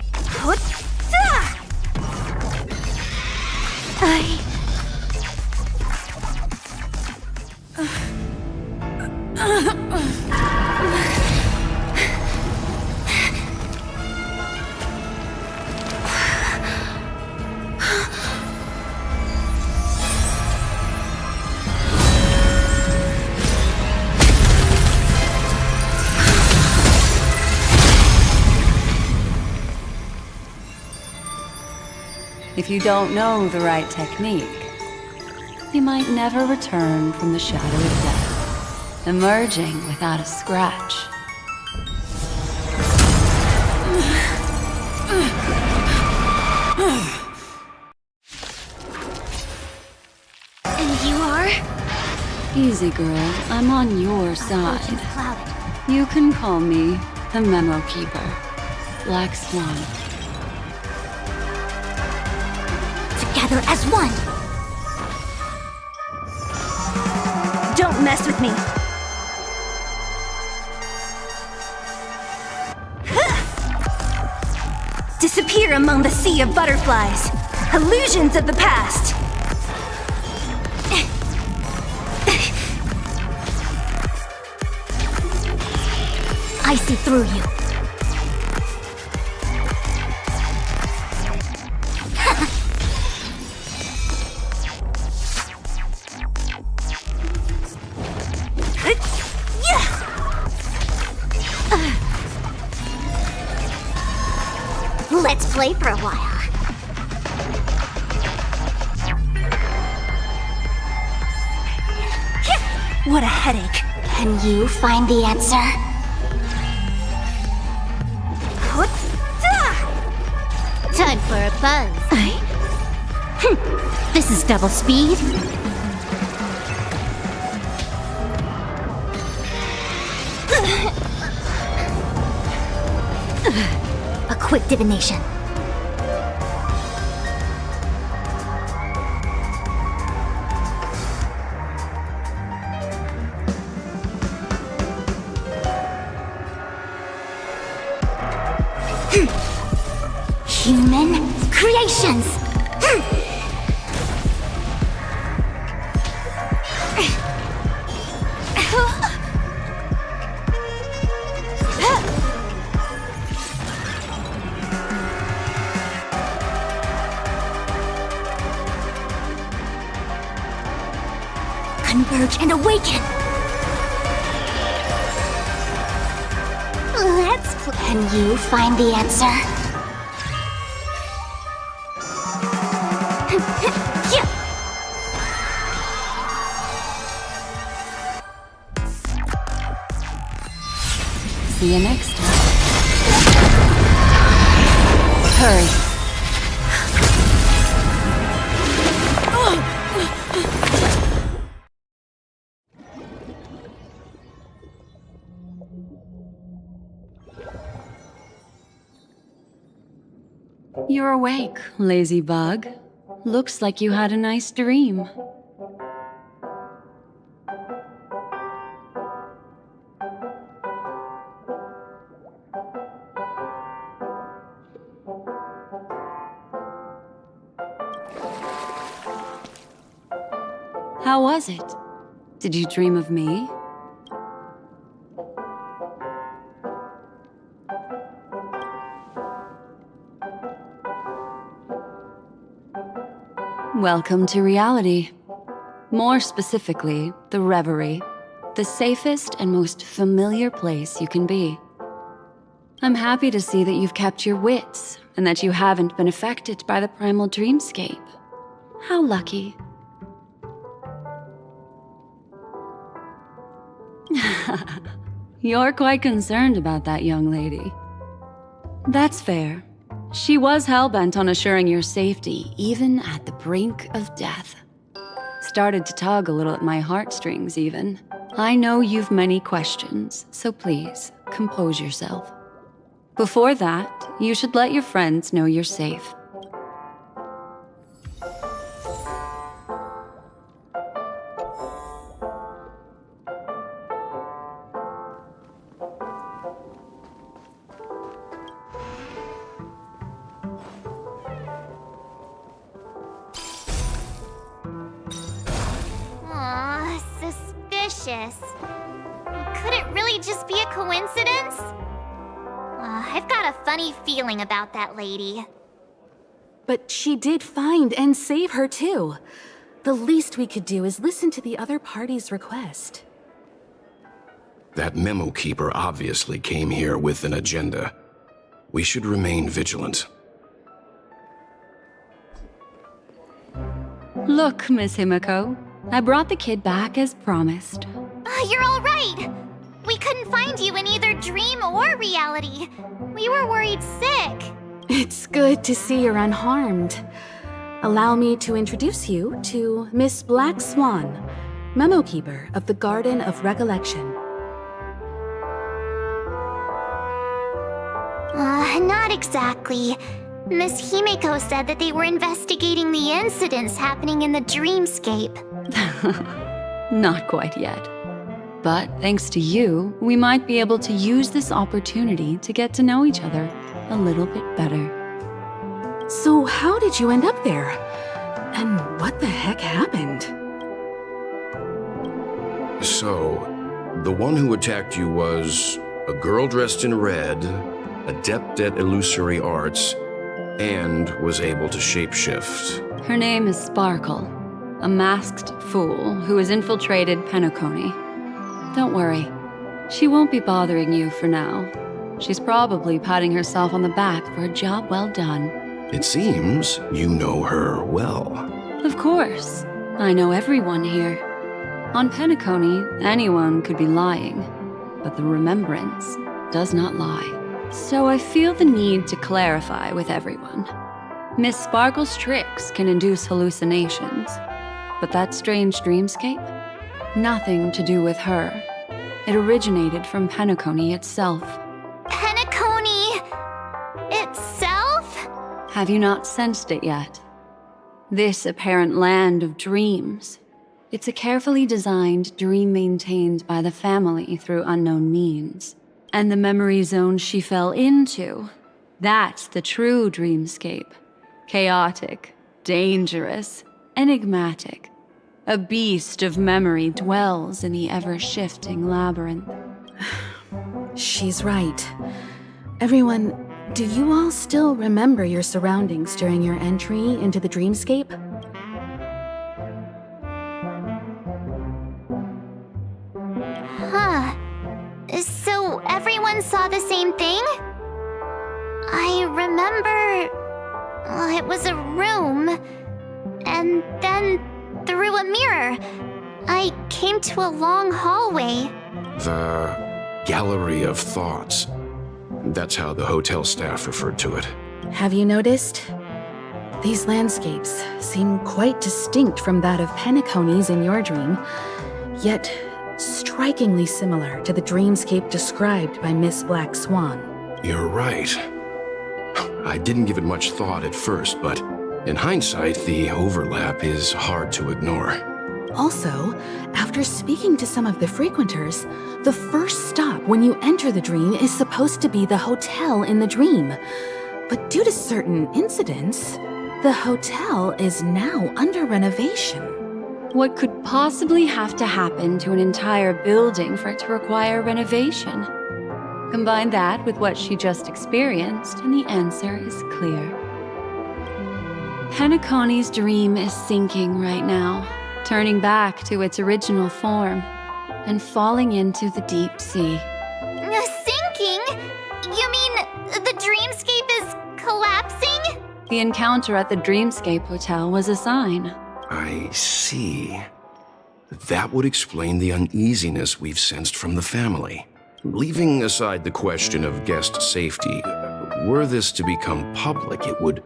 If you don't know the right technique, you might never return from the shadow of death, emerging without a scratch. And you are? Easy, girl. I'm on your side. You can call me the Memo Keeper, Black Swan. Together as one. Don't mess with me. Disappear among the sea of butterflies. Illusions of the past. I see through you. Let's play for a while. What a headache. Can you find the answer? Time for a buzz. This is double speed. A quick divination. Human creations. Converge and awaken. Let's play. Can you find the answer? See you next time. Hurry. You're awake, lazy bug. Looks like you had a nice dream. How was it? Did you dream of me? Welcome to reality. More specifically, the Reverie. The safest and most familiar place you can be. I'm happy to see that you've kept your wits, and that you haven't been affected by the primal dreamscape. How lucky. You're quite concerned about that young lady. That's fair. She was hell-bent on assuring your safety, even at the brink of death. Started to tug a little at my heartstrings, even. I know you've many questions, so please, compose yourself. Before that, you should let your friends know you're safe. Aw, suspicious. Could it really just be a coincidence? I've got a funny feeling about that lady. But she did find and save her too. The least we could do is listen to the other party's request. That memo keeper obviously came here with an agenda. We should remain vigilant. Look, Miss Himiko, I brought the kid back as promised. You're all right. We couldn't find you in either dream or reality. We were worried sick. It's good to see you're unharmed. Allow me to introduce you to Miss Black Swan, memo keeper of the Garden of Recollection. Not exactly. Miss Himiko said that they were investigating the incidents happening in the dreamscape. Not quite yet. But thanks to you, we might be able to use this opportunity to get to know each other a little bit better. So how did you end up there? And what the heck happened? So, the one who attacked you was a girl dressed in red, adept at illusory arts, and was able to shapeshift. Her name is Sparkle, a masked fool who has infiltrated Penacony. Don't worry, she won't be bothering you for now. She's probably patting herself on the back for a job well done. It seems you know her well. Of course, I know everyone here. On Penacony, anyone could be lying, but the remembrance does not lie. So I feel the need to clarify with everyone. Miss Sparkle's tricks can induce hallucinations, but that strange dreamscape? Nothing to do with her. It originated from Penacony itself. Penacony itself? Have you not sensed it yet? This apparent land of dreams. It's a carefully designed dream maintained by the family through unknown means. And the memory zone she fell into, that's the true dreamscape. Chaotic, dangerous, enigmatic. A beast of memory dwells in the ever-shifting labyrinth. She's right. Everyone, do you all still remember your surroundings during your entry into the dreamscape? So everyone saw the same thing? I remember... it was a room. And then, through a mirror, I came to a long hallway. The Gallery of Thoughts. That's how the hotel staff referred to it. Have you noticed? These landscapes seem quite distinct from that of Penacony's in your dream, yet strikingly similar to the dreamscape described by Miss Black Swan. You're right. I didn't give it much thought at first, but in hindsight, the overlap is hard to ignore. Also, after speaking to some of the frequenters, the first stop when you enter the dream is supposed to be the hotel in the dream. But due to certain incidents, the hotel is now under renovation. What could possibly have to happen to an entire building for it to require renovation? Combine that with what she just experienced, and the answer is clear. Penacony's dream is sinking right now, turning back to its original form, and falling into the deep sea. Sinking? You mean the dreamscape is collapsing? The encounter at the Dreamscape Hotel was a sign. I see. That would explain the uneasiness we've sensed from the family. Leaving aside the question of guest safety, were this to become public, it would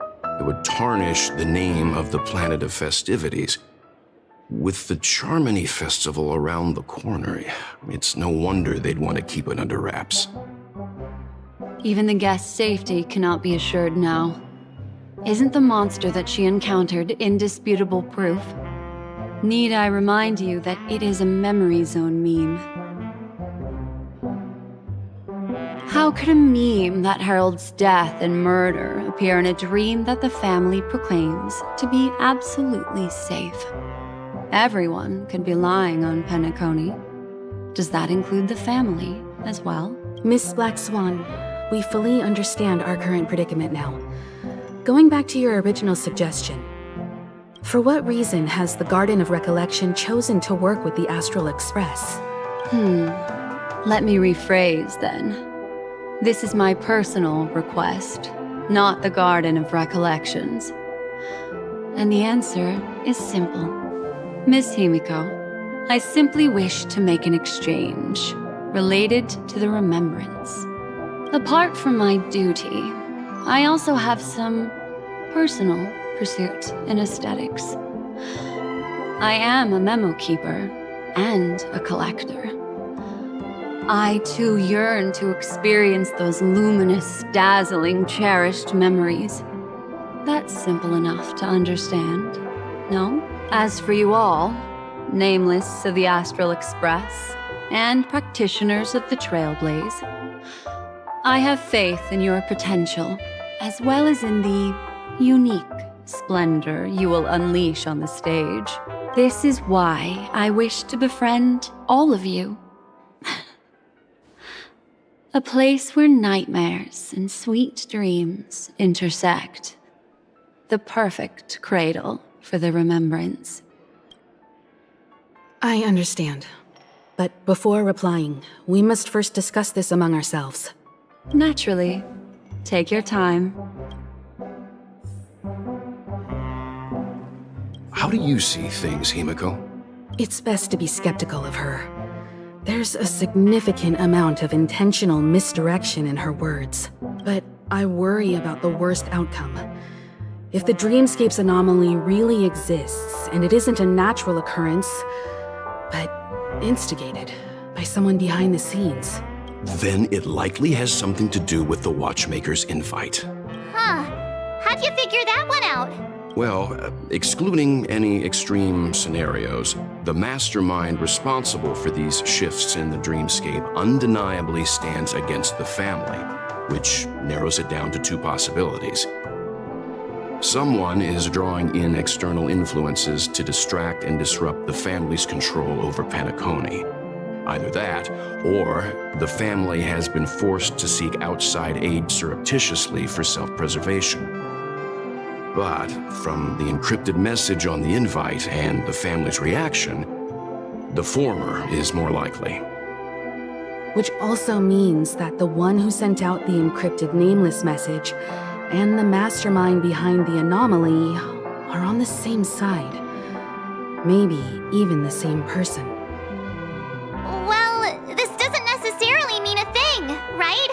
tarnish the name of the planet of festivities. With the Charmony Festival around the corner, it's no wonder they'd want to keep it under wraps. Even the guest's safety cannot be assured now. Isn't the monster that she encountered indisputable proof? Need I remind you that it is a memory zone meme? How could a meme that heralds death and murder appear in a dream that the family proclaims to be absolutely safe? Everyone could be lying on Penacony. Does that include the family as well? Miss Black Swan, we fully understand our current predicament now. Going back to your original suggestion, for what reason has the Garden of Recollection chosen to work with the Astral Express? Let me rephrase then. This is my personal request, not the Garden of Recollections. And the answer is simple. Miss Himiko, I simply wish to make an exchange related to the remembrance. Apart from my duty, I also have some personal pursuit in aesthetics. I am a memo keeper and a collector. I too yearn to experience those luminous, dazzling, cherished memories. That's simple enough to understand, no? As for you all, nameless of the Astral Express and practitioners of the Trailblaze, I have faith in your potential, as well as in the unique splendor you will unleash on the stage. This is why I wish to befriend all of you. A place where nightmares and sweet dreams intersect. The perfect cradle for the remembrance. I understand. But before replying, we must first discuss this among ourselves. Naturally. Take your time. How do you see things, Himiko? It's best to be skeptical of her. There's a significant amount of intentional misdirection in her words. But I worry about the worst outcome. If the dreamscape's anomaly really exists, and it isn't a natural occurrence, but instigated by someone behind the scenes, then it likely has something to do with the Watchmaker's invite. Huh. How'd you figure that one out? Well, excluding any extreme scenarios, the mastermind responsible for these shifts in the dreamscape undeniably stands against the family, which narrows it down to two possibilities. Someone is drawing in external influences to distract and disrupt the family's control over Penacony. Either that, or the family has been forced to seek outside aid surreptitiously for self-preservation. But from the encrypted message on the invite and the family's reaction, the former is more likely. Which also means that the one who sent out the encrypted nameless message and the mastermind behind the anomaly are on the same side. Maybe even the same person. Well, this doesn't necessarily mean a thing, right?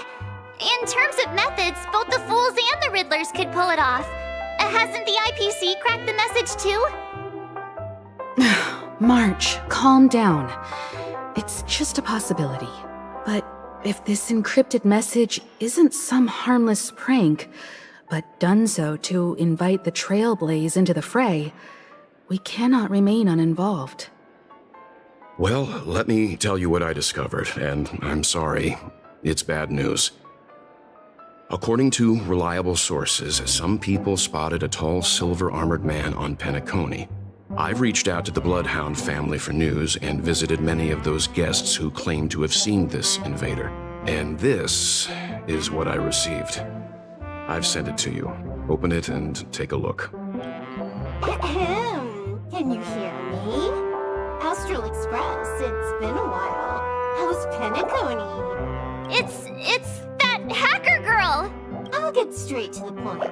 In terms of methods, both the Fools and the Riddlers could pull it off. Hasn't the IPC cracked the message too? March, calm down. It's just a possibility. But if this encrypted message isn't some harmless prank, but done so to invite the Trailblaze into the fray, we cannot remain uninvolved. Well, let me tell you what I discovered, and I'm sorry, it's bad news. According to reliable sources, some people spotted a tall silver-armored man on Penacony. I've reached out to the Bloodhound family for news and visited many of those guests who claim to have seen this invader. And this is what I received. I've sent it to you. Open it and take a look. Ahem. Can you hear me? Astral Express, it's been a while. How's Penacony? It's that hacker girl! I'll get straight to the point.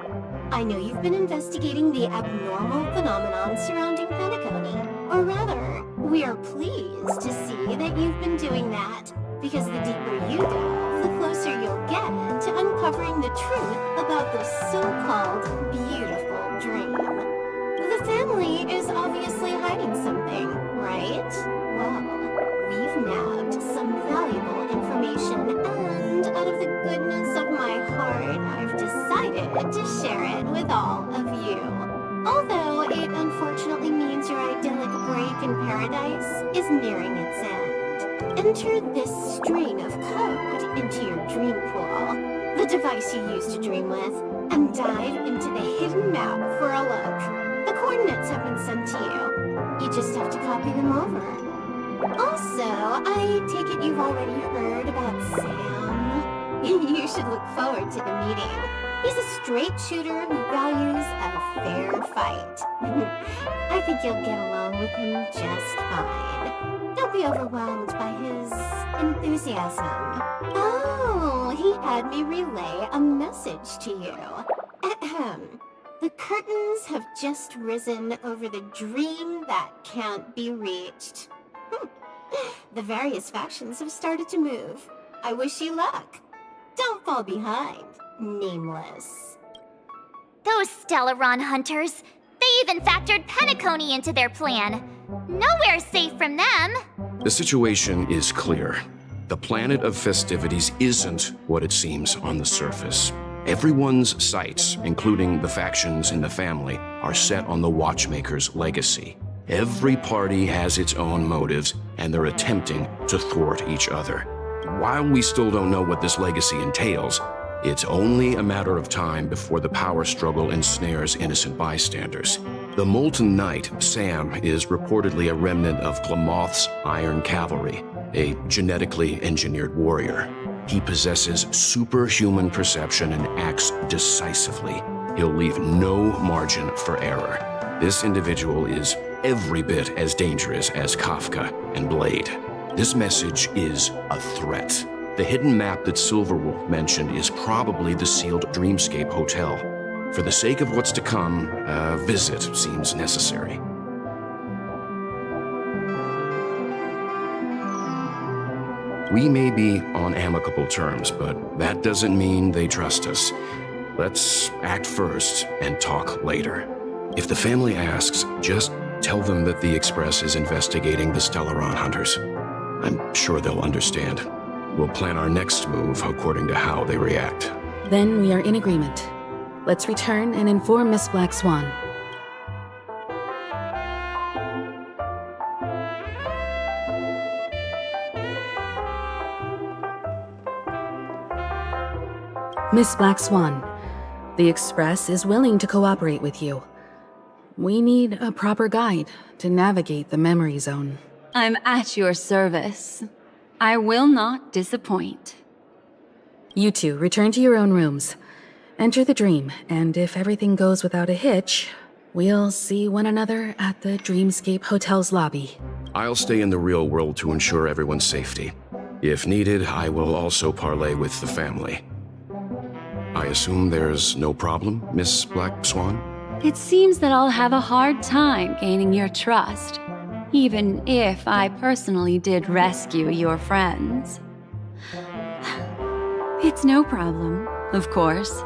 I know you've been investigating the abnormal phenomenon surrounding Penacony. Or rather, we are pleased to see that you've been doing that, because the deeper you delve, the closer you'll get to uncovering the truth about this so-called beautiful dream. The family is obviously hiding something, right? Well, we've nabbed some valuable information, and out of the goodness of my is nearing its end. Enter this string of code into your dream pool, the device you use to dream with, and dive into the hidden map for a look. The coordinates have been sent to you. You just have to copy them over. Also, I take it you've already heard about Sam. You should look forward to the meeting. He's a straight shooter who values a fair fight. I think you'll get along with him just fine. Don't be overwhelmed by his enthusiasm. Oh, he had me relay a message to you. Ahem. The curtains have just risen over the dream that can't be reached. The various factions have started to move. I wish you luck. Don't fall behind, Nameless. Those Stellaron hunters, they even factored Penacony into their plan. Nowhere's safe from them. The situation is clear. The planet of festivities isn't what it seems on the surface. Everyone's sights, including the factions in the family, are set on the Watchmaker's legacy. Every party has its own motives, and they're attempting to thwart each other. While we still don't know what this legacy entails, it's only a matter of time before the power struggle ensnares innocent bystanders. The Molten Knight, Sam, is reportedly a remnant of Glamoth's Iron Cavalry, a genetically engineered warrior. He possesses superhuman perception and acts decisively. He'll leave no margin for error. This individual is every bit as dangerous as Kafka and Blade. This message is a threat. The hidden map that Silverwolf mentioned is probably the sealed Dreamscape Hotel. For the sake of what's to come, a visit seems necessary. We may be on amicable terms, but that doesn't mean they trust us. Let's act first and talk later. If the family asks, just tell them that the Express is investigating the Stellaron hunters. I'm sure they'll understand. We'll plan our next move according to how they react. Then we are in agreement. Let's return and inform Miss Black Swan. Miss Black Swan, the Express is willing to cooperate with you. We need a proper guide to navigate the memory zone. I'm at your service. I will not disappoint. You two return to your own rooms. Enter the dream, and if everything goes without a hitch, we'll see one another at the Dreamscape Hotel's lobby. I'll stay in the real world to ensure everyone's safety. If needed, I will also parley with the family. I assume there's no problem, Miss Black Swan? It seems that I'll have a hard time gaining your trust, even if I personally did rescue your friends. It's no problem, of course,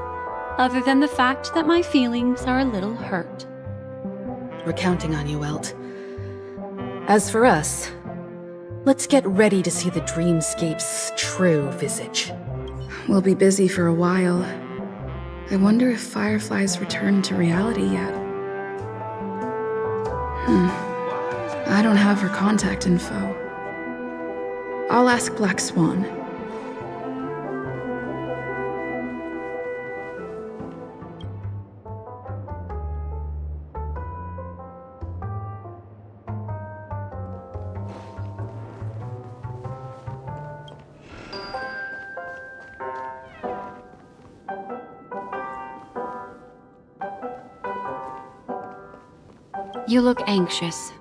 other than the fact that my feelings are a little hurt. We're counting on you, Welt. As for us, let's get ready to see the Dreamscape's true visage. We'll be busy for a while. I wonder if Firefly's returned to reality yet. I don't have her contact info. I'll ask Black Swan. You look anxious.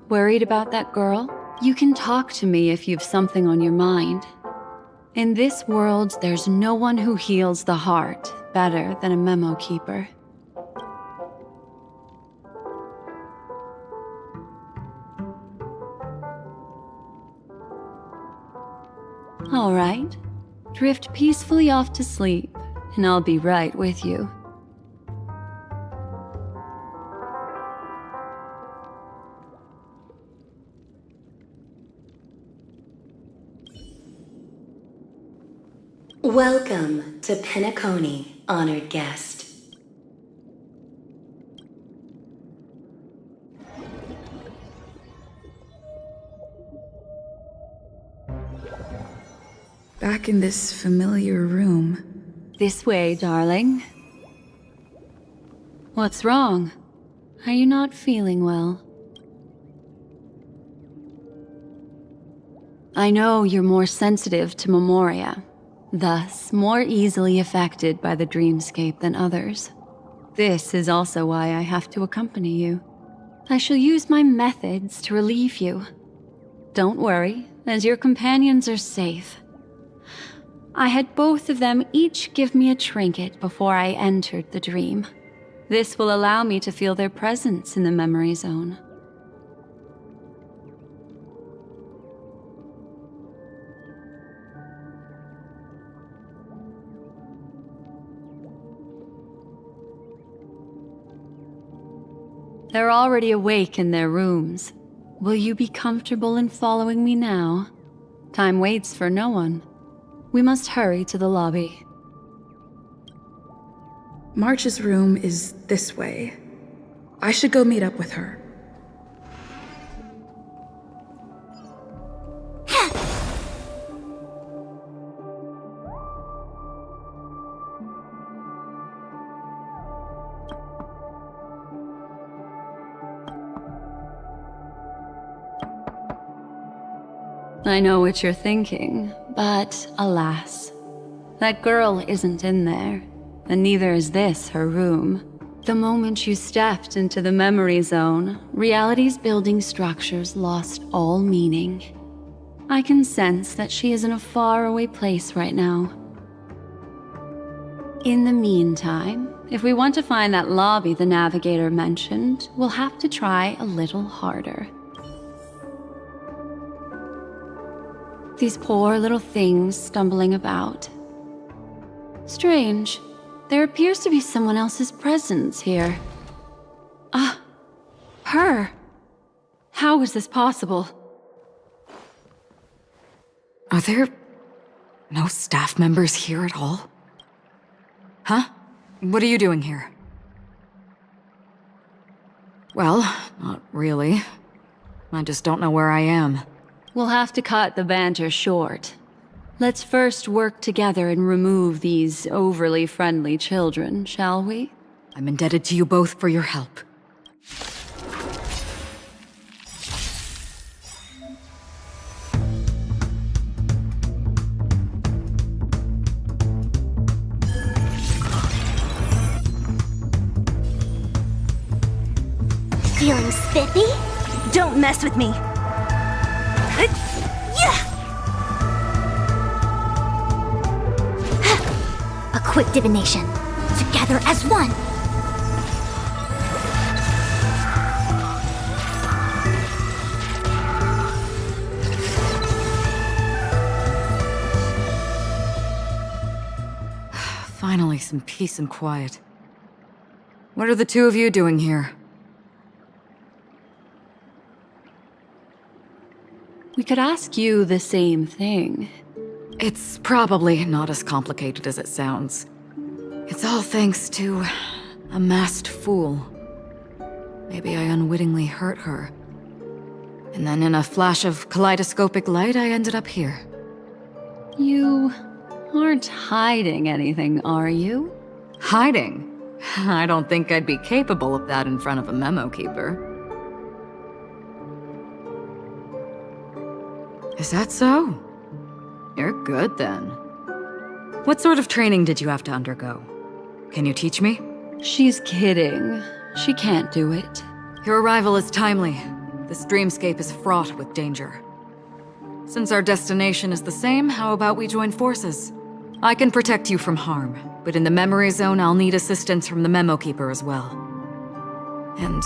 Worried about that girl? You can talk to me if you've something on your mind. In this world, there's no one who heals the heart better than a memo keeper. All right. Drift peacefully off to sleep, and I'll be right with you. Welcome to Penacony, honored guest. Back in this familiar room. This way, darling. What's wrong? Are you not feeling well? I know you're more sensitive to Memoria, thus more easily affected by the dreamscape than others. This is also why I have to accompany you. I shall use my methods to relieve you. Don't worry, as your companions are safe. I had both of them each give me a trinket before I entered the dream. This will allow me to feel their presence in the memory zone. They're already awake in their rooms. Will you be comfortable in following me now? Time waits for no one. We must hurry to the lobby. March's room is this way. I should go meet up with her. I know what you're thinking, but alas, that girl isn't in there, and neither is this her room. The moment you stepped into the memory zone, reality's building structures lost all meaning. I can sense that she is in a faraway place right now. In the meantime, if we want to find that lobby the navigator mentioned, we'll have to try a little harder. These poor little things stumbling about. Strange. There appears to be someone else's presence here. Ah, her. How is this possible? Are there no staff members here at all? Huh? What are you doing here? Well, not really. I just don't know where I am. We'll have to cut the banter short. Let's first work together and remove these overly friendly children, shall we? I'm indebted to you both for your help. Feeling spiffy? Don't mess with me. A quick divination. Together as one. Finally, some peace and quiet. What are the two of you doing here? We could ask you the same thing. It's probably not as complicated as it sounds. It's all thanks to a masked fool. Maybe I unwittingly hurt her. And then in a flash of kaleidoscopic light, I ended up here. You aren't hiding anything, are you? Hiding? I don't think I'd be capable of that in front of a memo keeper. Is that so? You're good then. What sort of training did you have to undergo? Can you teach me? She's kidding. She can't do it. Your arrival is timely. This dreamscape is fraught with danger. Since our destination is the same, how about we join forces? I can protect you from harm, but in the memory zone I'll need assistance from the memo keeper as well. And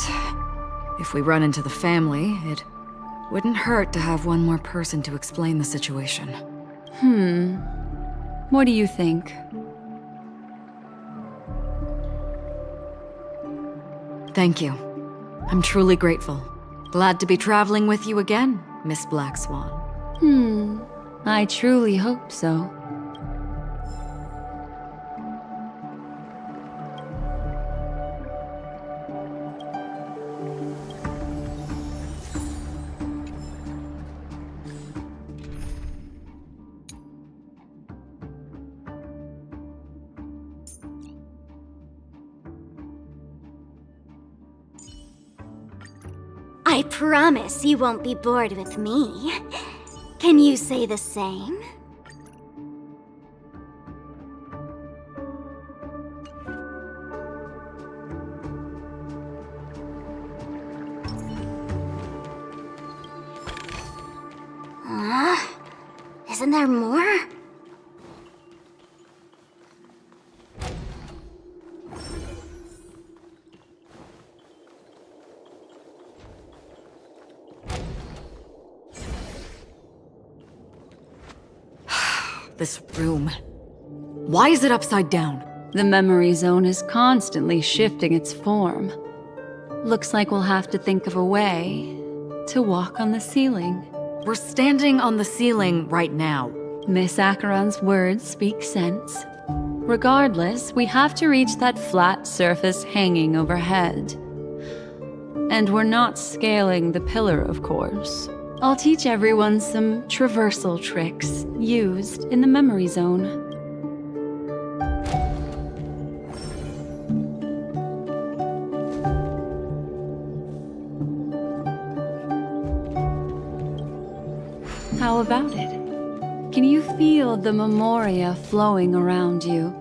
if we run into the family, it wouldn't hurt to have one more person to explain the situation. What do you think? Thank you. I'm truly grateful. Glad to be traveling with you again, Miss Black Swan. I truly hope so. I promise you won't be bored with me. Can you say the same? Isn't there more? This room. Why is it upside down? The memory zone is constantly shifting its form. Looks like we'll have to think of a way to walk on the ceiling. We're standing on the ceiling right now. Miss Acheron's words speak sense. Regardless, we have to reach that flat surface hanging overhead. And we're not scaling the pillar, of course. I'll teach everyone some traversal tricks used in the memory zone. How about it? Can you feel the memoria flowing around you?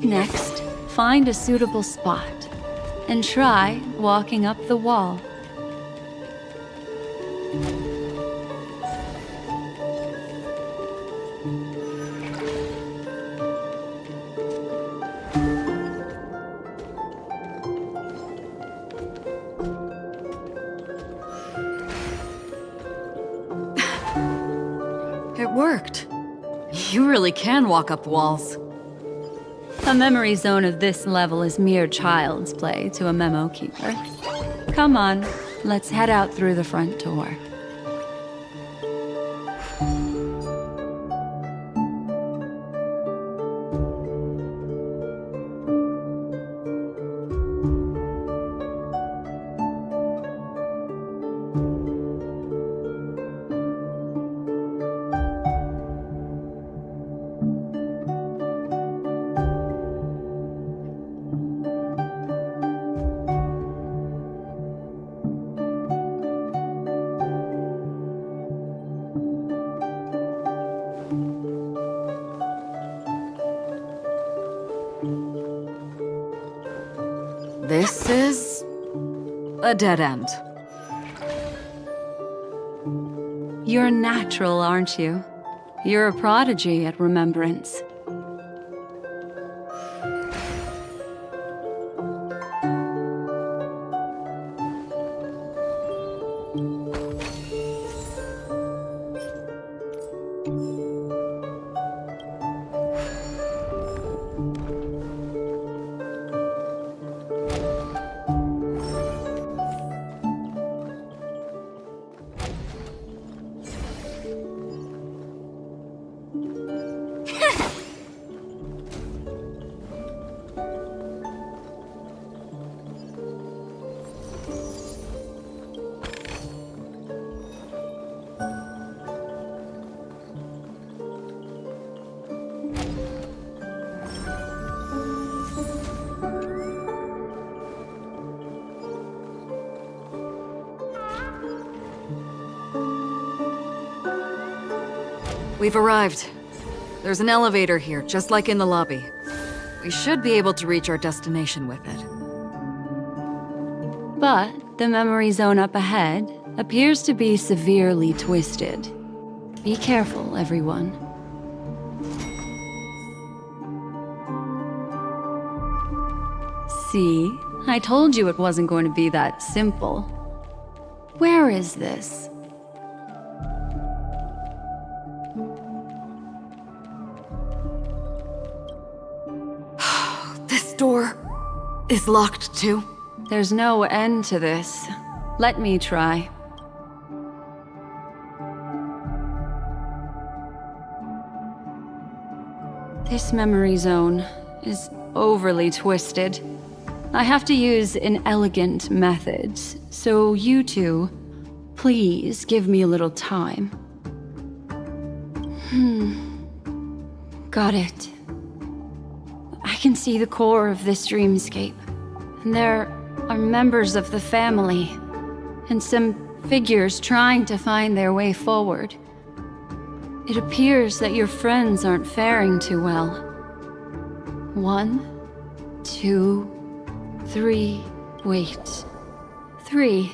Next, find a suitable spot and try walking up the wall. It worked. You really can walk up walls. A memory zone of this level is mere child's play to a memo keeper. Come on, let's head out through the front door. This is a dead end. You're natural, aren't you? You're a prodigy at remembrance. We've arrived. There's an elevator here, just like in the lobby. We should be able to reach our destination with it. But the memory zone up ahead appears to be severely twisted. Be careful, everyone. See? I told you it wasn't going to be that simple. Where is this? This door is locked too. There's no end to this. Let me try. This memory zone is overly twisted. I have to use an elegant method, so you two, please give me a little time. Got it. I can see the core of this dreamscape, and there are members of the family and some figures trying to find their way forward. It appears that your friends aren't faring too well. 1, 2, 3, wait. 3.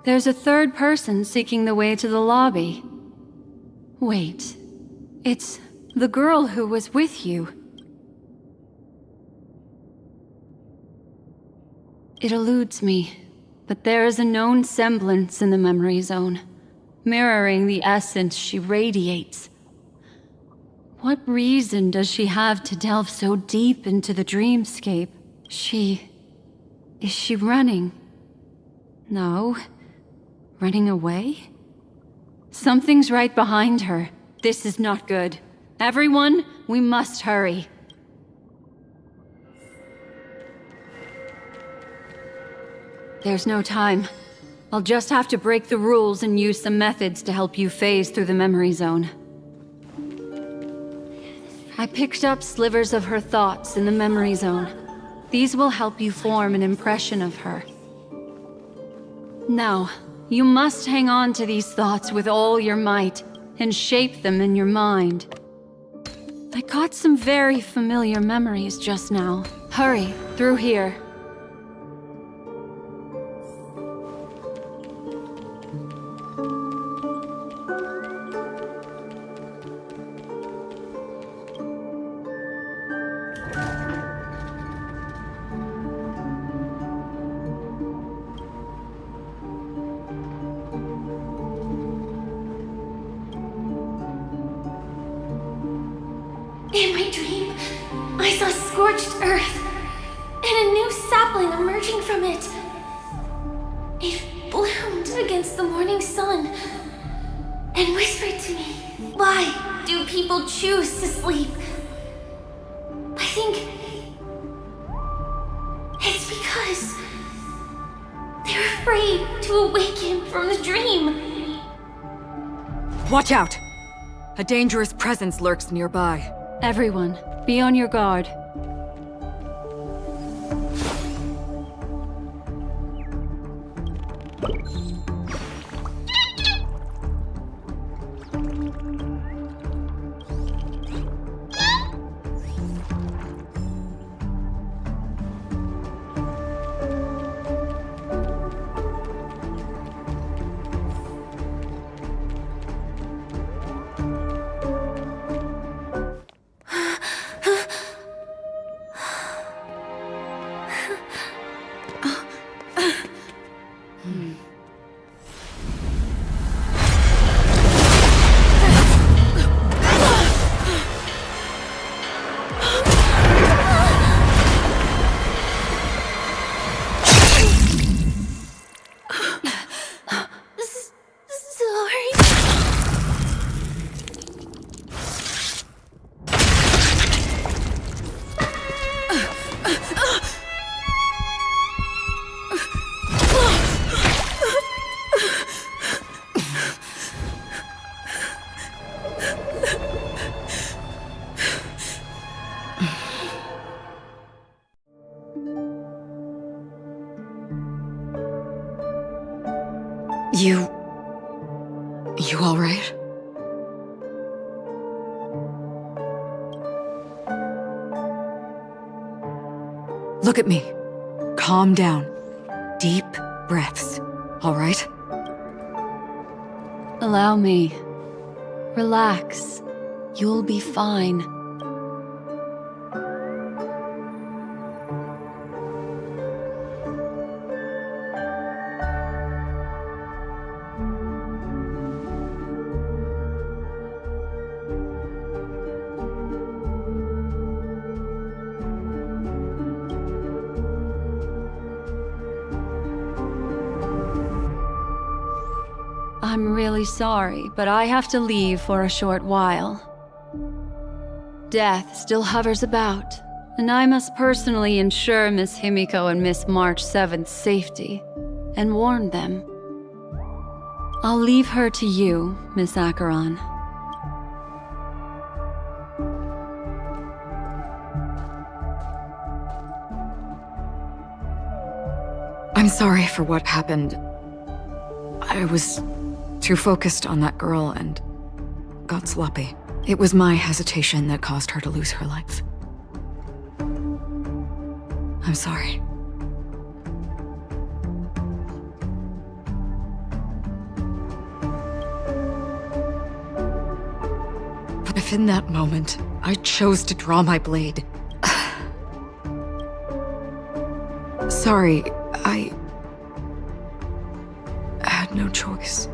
There's a third person seeking the way to the lobby. Wait, it's the girl who was with you. It eludes me, but there is a known semblance in the memory zone, mirroring the essence she radiates. What reason does she have to delve so deep into the dreamscape? Is she running? No. Running away? Something's right behind her. This is not good. Everyone, we must hurry. There's no time. I'll just have to break the rules and use some methods to help you phase through the memory zone. I picked up slivers of her thoughts in the memory zone. These will help you form an impression of her. Now, you must hang on to these thoughts with all your might and shape them in your mind. I caught some very familiar memories just now. Hurry, through here. In my dream, I saw scorched earth and a new sapling emerging from it. It bloomed against the morning sun and whispered to me, "Why do people choose to sleep?" I think it's because they're afraid to awaken from the dream. Watch out! A dangerous presence lurks nearby. Everyone, be on your guard. You all right? Look at me. Calm down. Deep breaths. All right? Allow me. Relax. You'll be fine. I'm really sorry, but I have to leave for a short while. Death still hovers about, and I must personally ensure Miss Himiko and Miss March 7th's safety, and warn them. I'll leave her to you, Miss Acheron. I'm sorry for what happened. I was too focused on that girl and got sloppy. It was my hesitation that caused her to lose her life. I'm sorry. But if in that moment I chose to draw my blade... Sorry, I had no choice.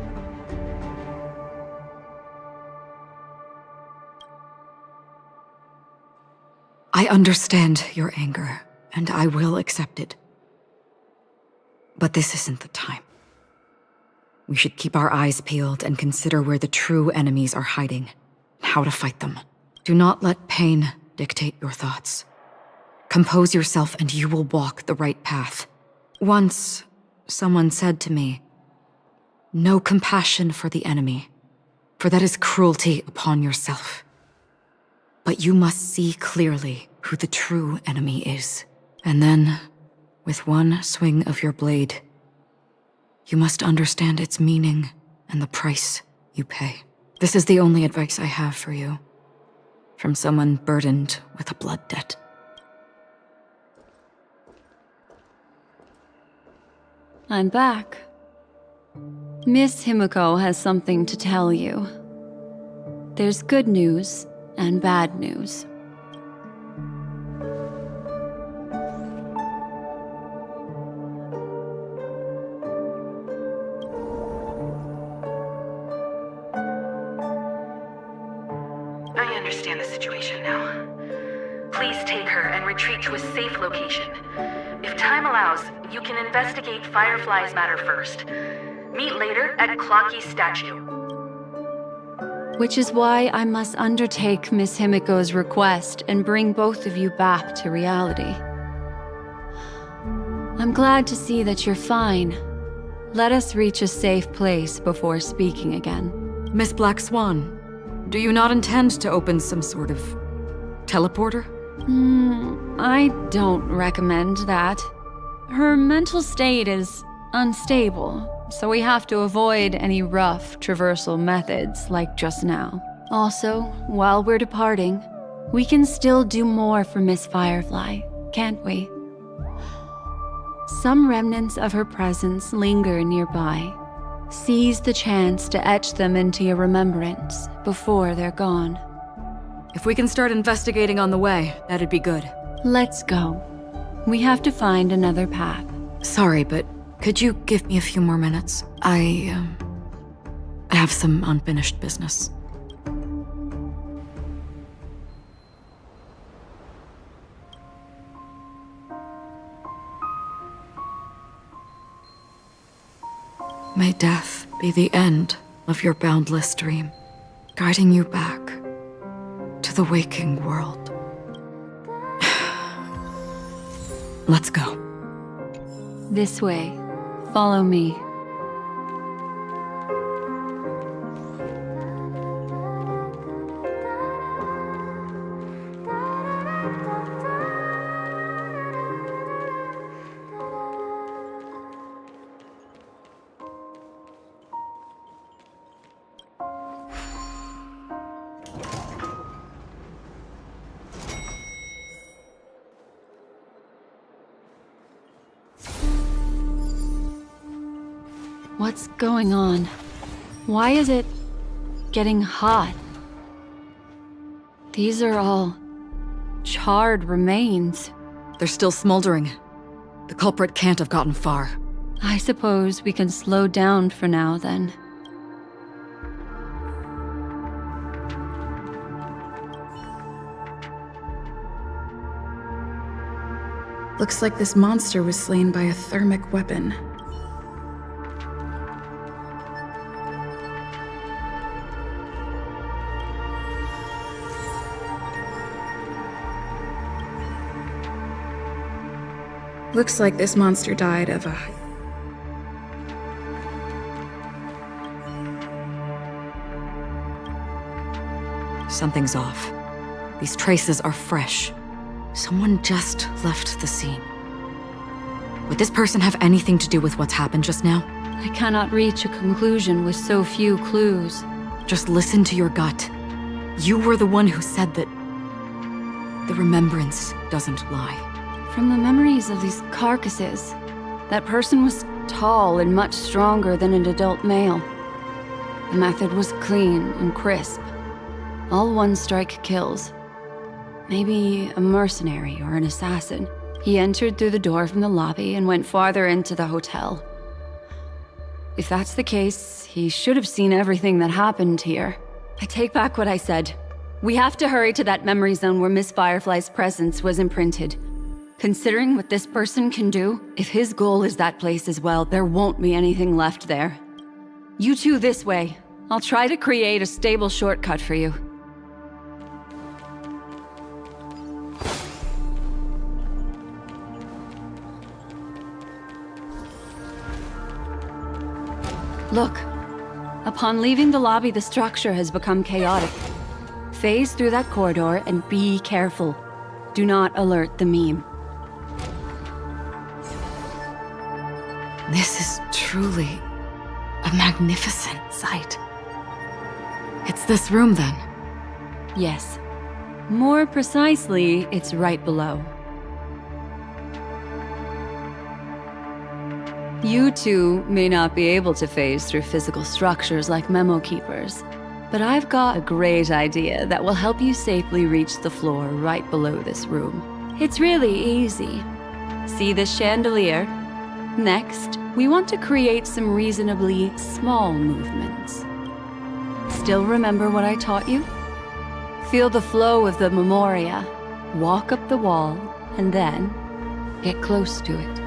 I understand your anger, and I will accept it. But this isn't the time. We should keep our eyes peeled and consider where the true enemies are hiding, and how to fight them. Do not let pain dictate your thoughts. Compose yourself and you will walk the right path. Once, someone said to me, "No compassion for the enemy, for that is cruelty upon yourself. But you must see clearly who the true enemy is. And then, with one swing of your blade, you must understand its meaning and the price you pay." This is the only advice I have for you, from someone burdened with a blood debt. I'm back. Miss Himiko has something to tell you. There's good news and bad news. I understand the situation now. Please take her and retreat to a safe location. If time allows, you can investigate Firefly's matter first. Meet later at Clocky's statue. Which is why I must undertake Miss Himiko's request and bring both of you back to reality. I'm glad to see that you're fine. Let us reach a safe place before speaking again. Miss Black Swan, do you not intend to open some sort of teleporter? I don't recommend that. Her mental state is unstable, so we have to avoid any rough traversal methods like just now. Also, while we're departing, we can still do more for Miss Firefly, can't we? Some remnants of her presence linger nearby. Seize the chance to etch them into your remembrance before they're gone. If we can start investigating on the way, that'd be good. Let's go. We have to find another path. Sorry, but could you give me a few more minutes? I have some unfinished business. May death be the end of your boundless dream, guiding you back to the waking world. Let's go. This way. Follow me. What's going on? Why is it getting hot? These are all charred remains. They're still smoldering. The culprit can't have gotten far. I suppose we can slow down for now, then. Looks like this monster was slain by a thermic weapon. Looks like this monster died of a... Something's off. These traces are fresh. Someone just left the scene. Would this person have anything to do with what's happened just now? I cannot reach a conclusion with so few clues. Just listen to your gut. You were the one who said that the remembrance doesn't lie. From the memories of these carcasses, that person was tall and much stronger than an adult male. The method was clean and crisp. All one-strike kills. Maybe a mercenary or an assassin. He entered through the door from the lobby and went farther into the hotel. If that's the case, he should have seen everything that happened here. I take back what I said. We have to hurry to that memory zone where Miss Firefly's presence was imprinted. Considering what this person can do, if his goal is that place as well, there won't be anything left there. You two this way. I'll try to create a stable shortcut for you. Look. Upon leaving the lobby, the structure has become chaotic. Phase through that corridor and be careful. Do not alert the meme. This is truly a magnificent sight. It's this room, then? Yes. More precisely, it's right below. You two may not be able to phase through physical structures like memo keepers, but I've got a great idea that will help you safely reach the floor right below this room. It's really easy. See this chandelier? Next, we want to create some reasonably small movements. Still remember what I taught you? Feel the flow of the memoria, walk up the wall, and then get close to it.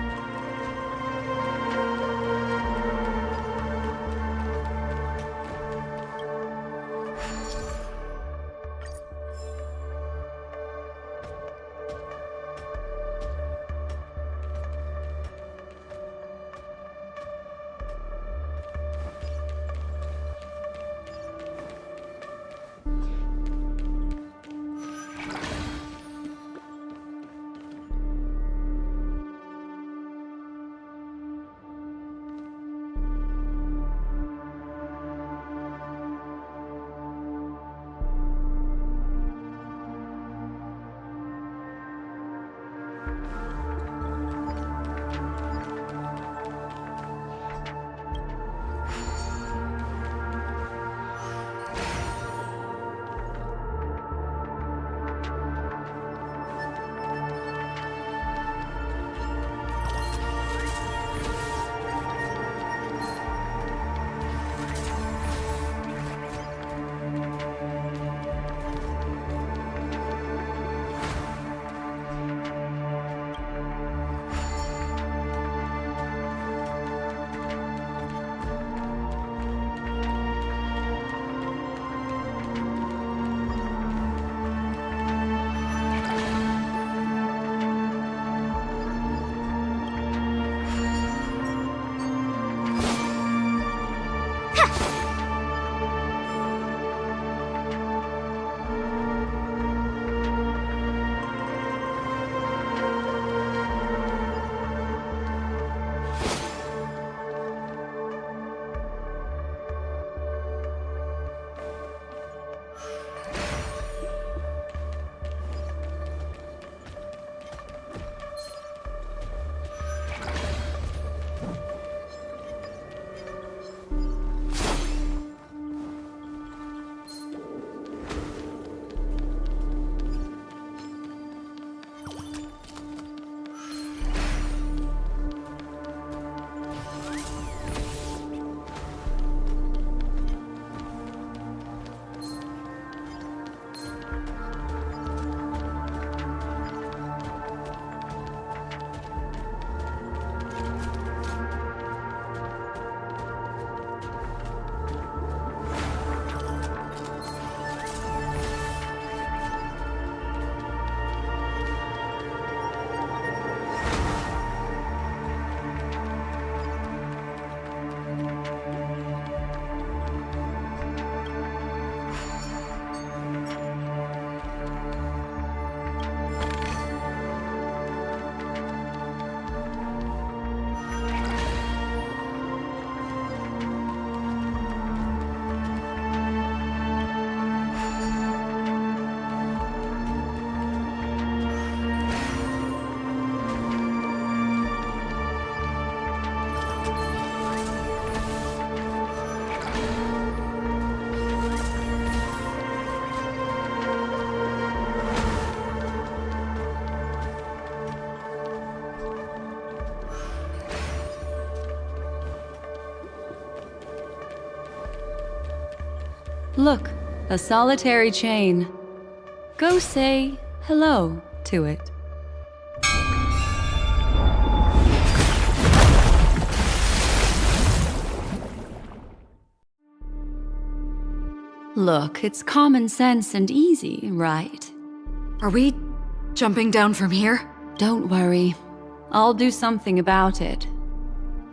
Look, a solitary chain. Go say hello to it. Look, it's common sense and easy, right? Are we jumping down from here? Don't worry. I'll do something about it.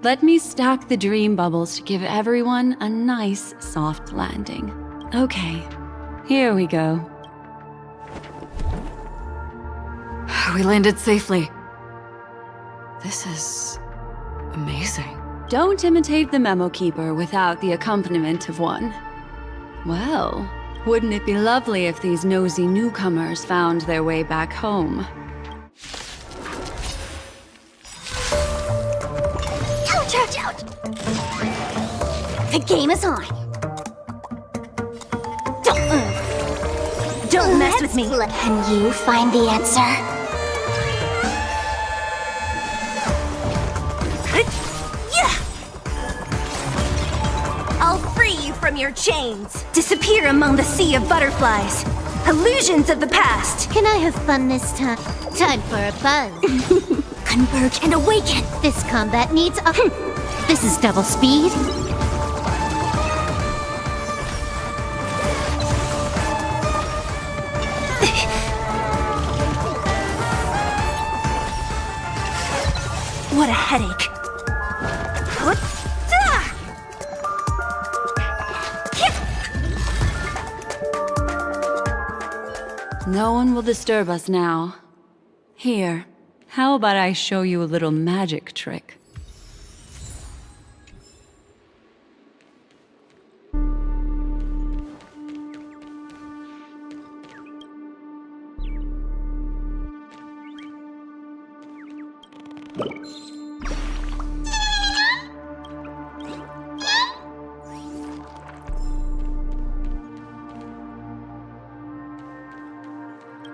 Let me stack the dream bubbles to give everyone a nice, soft landing. Okay, here we go. We landed safely. This is amazing. Don't imitate the memo keeper without the accompaniment of one. Well, wouldn't it be lovely if these nosy newcomers found their way back home? Ouch, ouch, ouch! The game is on. Don't mess with me. Can you find the answer? I'll free you from your chains. Disappear among the sea of butterflies. Illusions of the past. Can I have fun this time? Time for a buzz. Converge and awaken. This combat needs a... This is double speed. What a headache. No one will disturb us now. Here, how about I show you a little magic trick?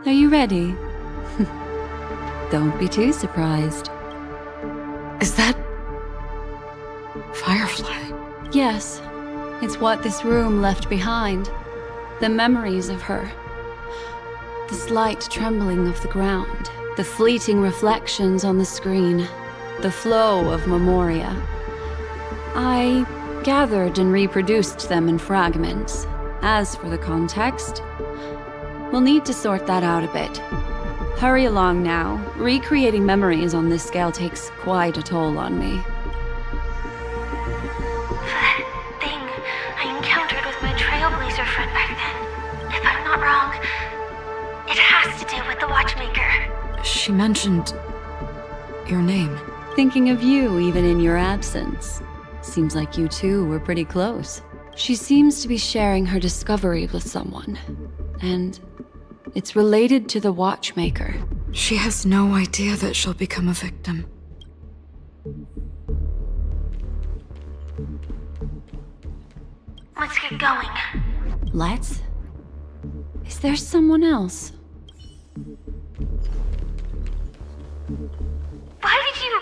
Are you ready? Don't be too surprised. Is that... Firefly? Yes, it's what this room left behind. The memories of her. The slight trembling of the ground. The fleeting reflections on the screen. The flow of memoria. I gathered and reproduced them in fragments. As for the context, we'll need to sort that out a bit. Hurry along now. Recreating memories on this scale takes quite a toll on me. That thing I encountered with my Trailblazer friend back then. If I'm not wrong, it has to do with the Watchmaker. She mentioned... your name. Thinking of you even in your absence. Seems like you two were pretty close. She seems to be sharing her discovery with someone. And it's related to the Watchmaker. She has no idea that she'll become a victim. Let's get going. Let's? Is there someone else? Why did you...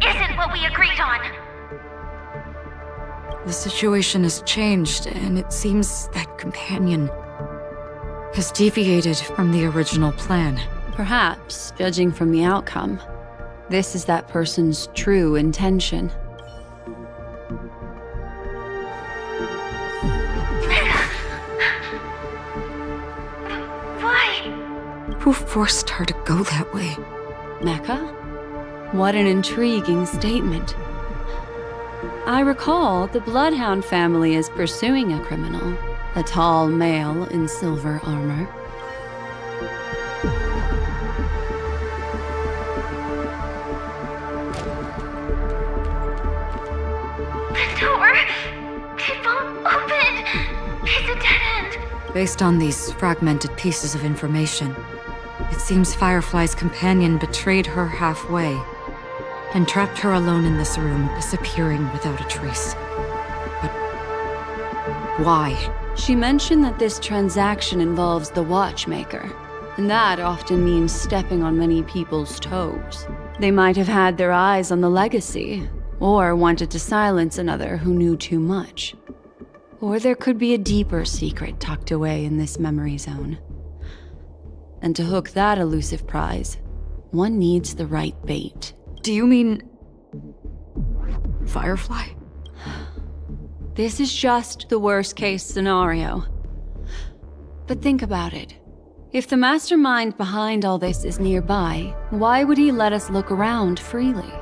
This isn't what we agreed on. The situation has changed, and it seems that companion has deviated from the original plan. Perhaps, judging from the outcome, this is that person's true intention. Why? Who forced her to go that way? Mecca? What an intriguing statement. I recall the Bloodhound family is pursuing a criminal, a tall male in silver armor. The door! It won't open! It's a dead end! Based on these fragmented pieces of information, it seems Firefly's companion betrayed her halfway and trapped her alone in this room, disappearing without a trace. But why? She mentioned that this transaction involves the Watchmaker, and that often means stepping on many people's toes. They might have had their eyes on the legacy, or wanted to silence another who knew too much. Or there could be a deeper secret tucked away in this memory zone. And to hook that elusive prize, one needs the right bait. Do you mean... Firefly? This is just the worst-case scenario. But think about it. If the mastermind behind all this is nearby, why would he let us look around freely?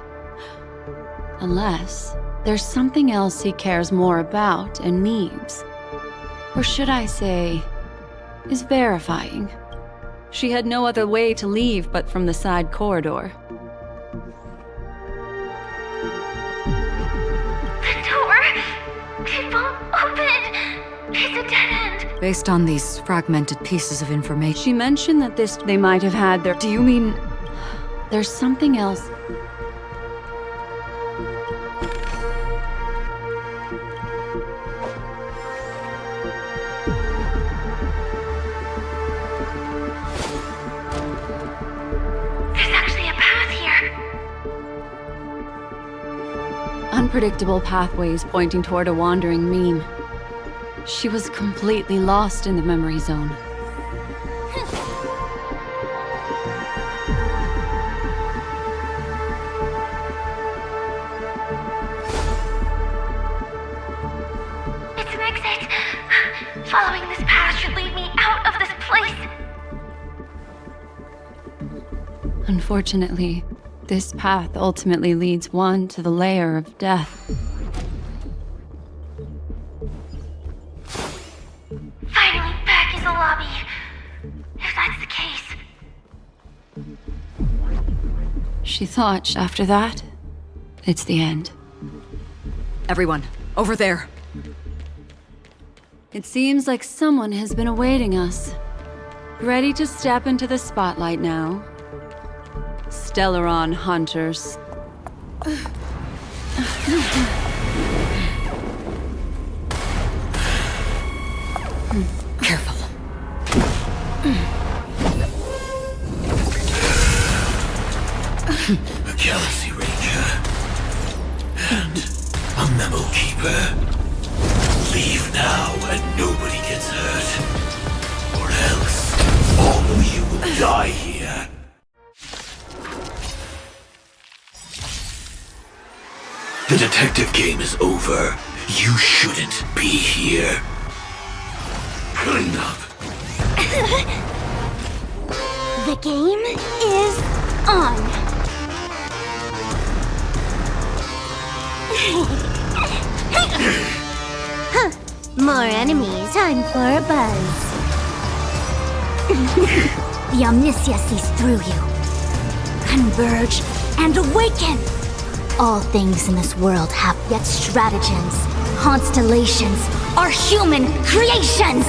Unless there's something else he cares more about and needs. Or should I say, is verifying. She had no other way to leave but from the side corridor. The door! It won't open! It's a dead end! Based on these fragmented pieces of information... She mentioned that they might have had their... Do you mean... There's something else... Unpredictable pathways pointing toward a wandering meme. She was completely lost in the memory zone. It's an exit. Following this path should lead me out of this place. Unfortunately, this path ultimately leads one to the lair of death. Finally back in the lobby. If that's the case. She thought after that, it's the end. Everyone, over there. It seems like someone has been awaiting us. Ready to step into the spotlight now. Stellaron hunters. Careful. A Galaxy Ranger. And a Memo Keeper. Leave now and nobody gets hurt. Or else, all of you will die here. The detective game is over. You shouldn't be here. Clean up. The game is on. Huh. More enemies, time for a buzz. The Omniscia sees through you. Converge and awaken! All things in this world have yet stratagems. Constellations are human creations!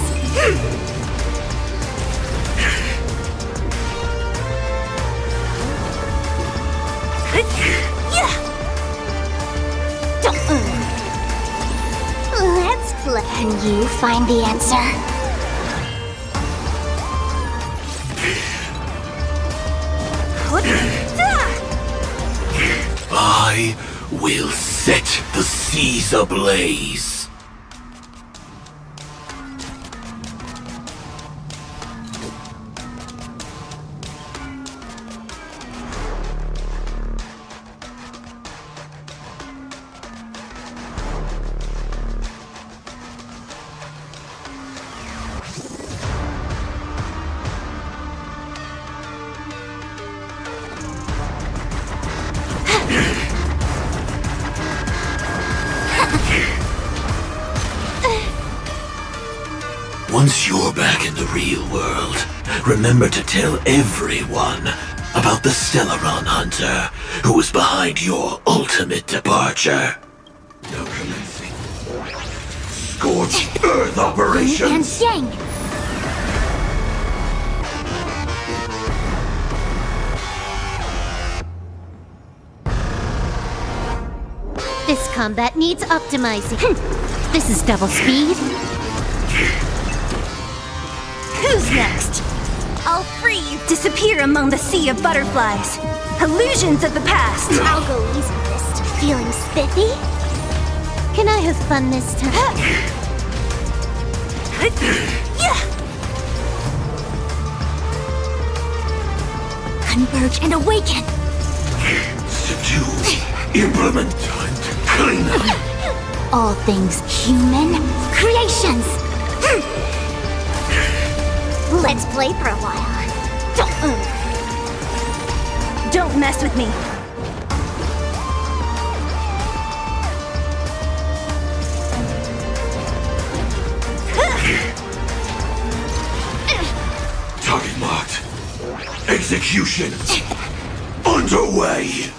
Let's play. Can you find the answer? I will set the seas ablaze. Once you're back in the real world, remember to tell everyone about the Stellaron Hunter who was behind your ultimate departure. Now commencing. Scorched Earth operations! And yang! This combat needs optimizing. This is double speed. Who's next? I'll free you. Disappear among the sea of butterflies. Illusions of the past. I'll go easy this time. Feeling spiffy? Can I have fun this time? Converge and awaken! Subdue. Implement. Time to clean up. All things human creations! Let's play for a while. Don't mess with me. Target marked. Execution underway.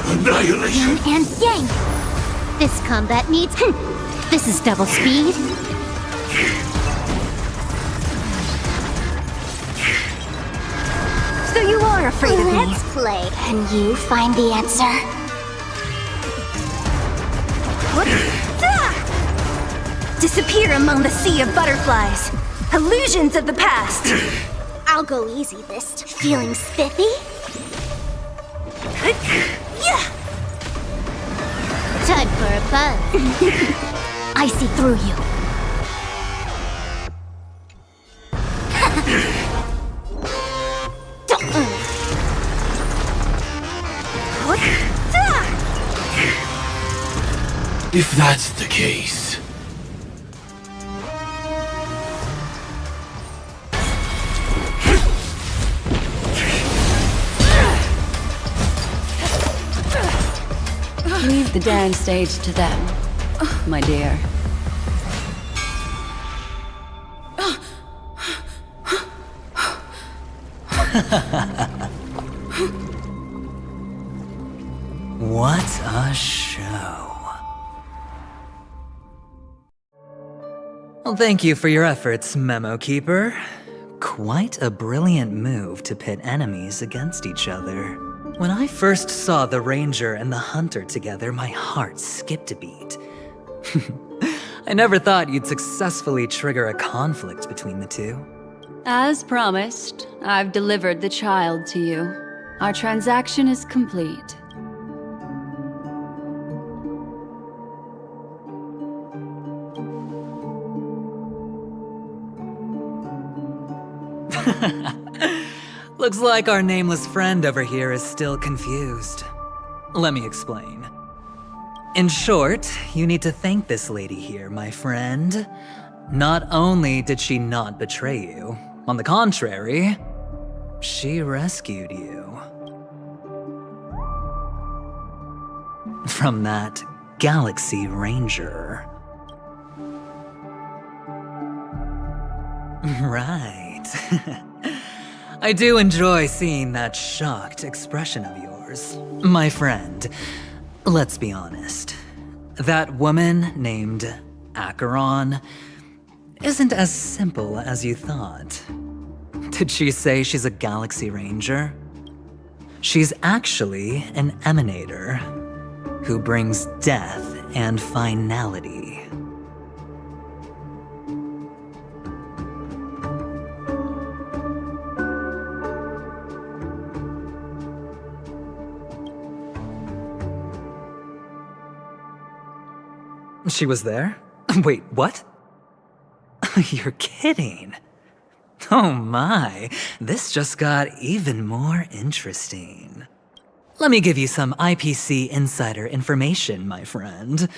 Annihilation. Yin and yang. This combat needs. This is double speed. So you are afraid of me. Let's play. Can you find the answer? Disappear among the sea of butterflies. Illusions of the past. I'll go easy this. Feeling spiffy? Time for a buzz. I see through you. If that's the case. Leave the dance stage to them, my dear. What a show. Well, thank you for your efforts, Memo Keeper. Quite a brilliant move to pit enemies against each other. When I first saw the Ranger and the Hunter together, my heart skipped a beat. I never thought you'd successfully trigger a conflict between the two. As promised, I've delivered the child to you. Our transaction is complete. Looks like our nameless friend over here is still confused. Let me explain. In short, you need to thank this lady here, my friend. Not only did she not betray you, on the contrary, she rescued you. From that Galaxy Ranger. Right. I do enjoy seeing that shocked expression of yours. My friend, let's be honest. That woman named Acheron isn't as simple as you thought. Did she say she's a Galaxy Ranger? She's actually an Emanator who brings death and finality. She was there? Wait, what? You're kidding. Oh my, this just got even more interesting. Let me give you some IPC insider information, my friend.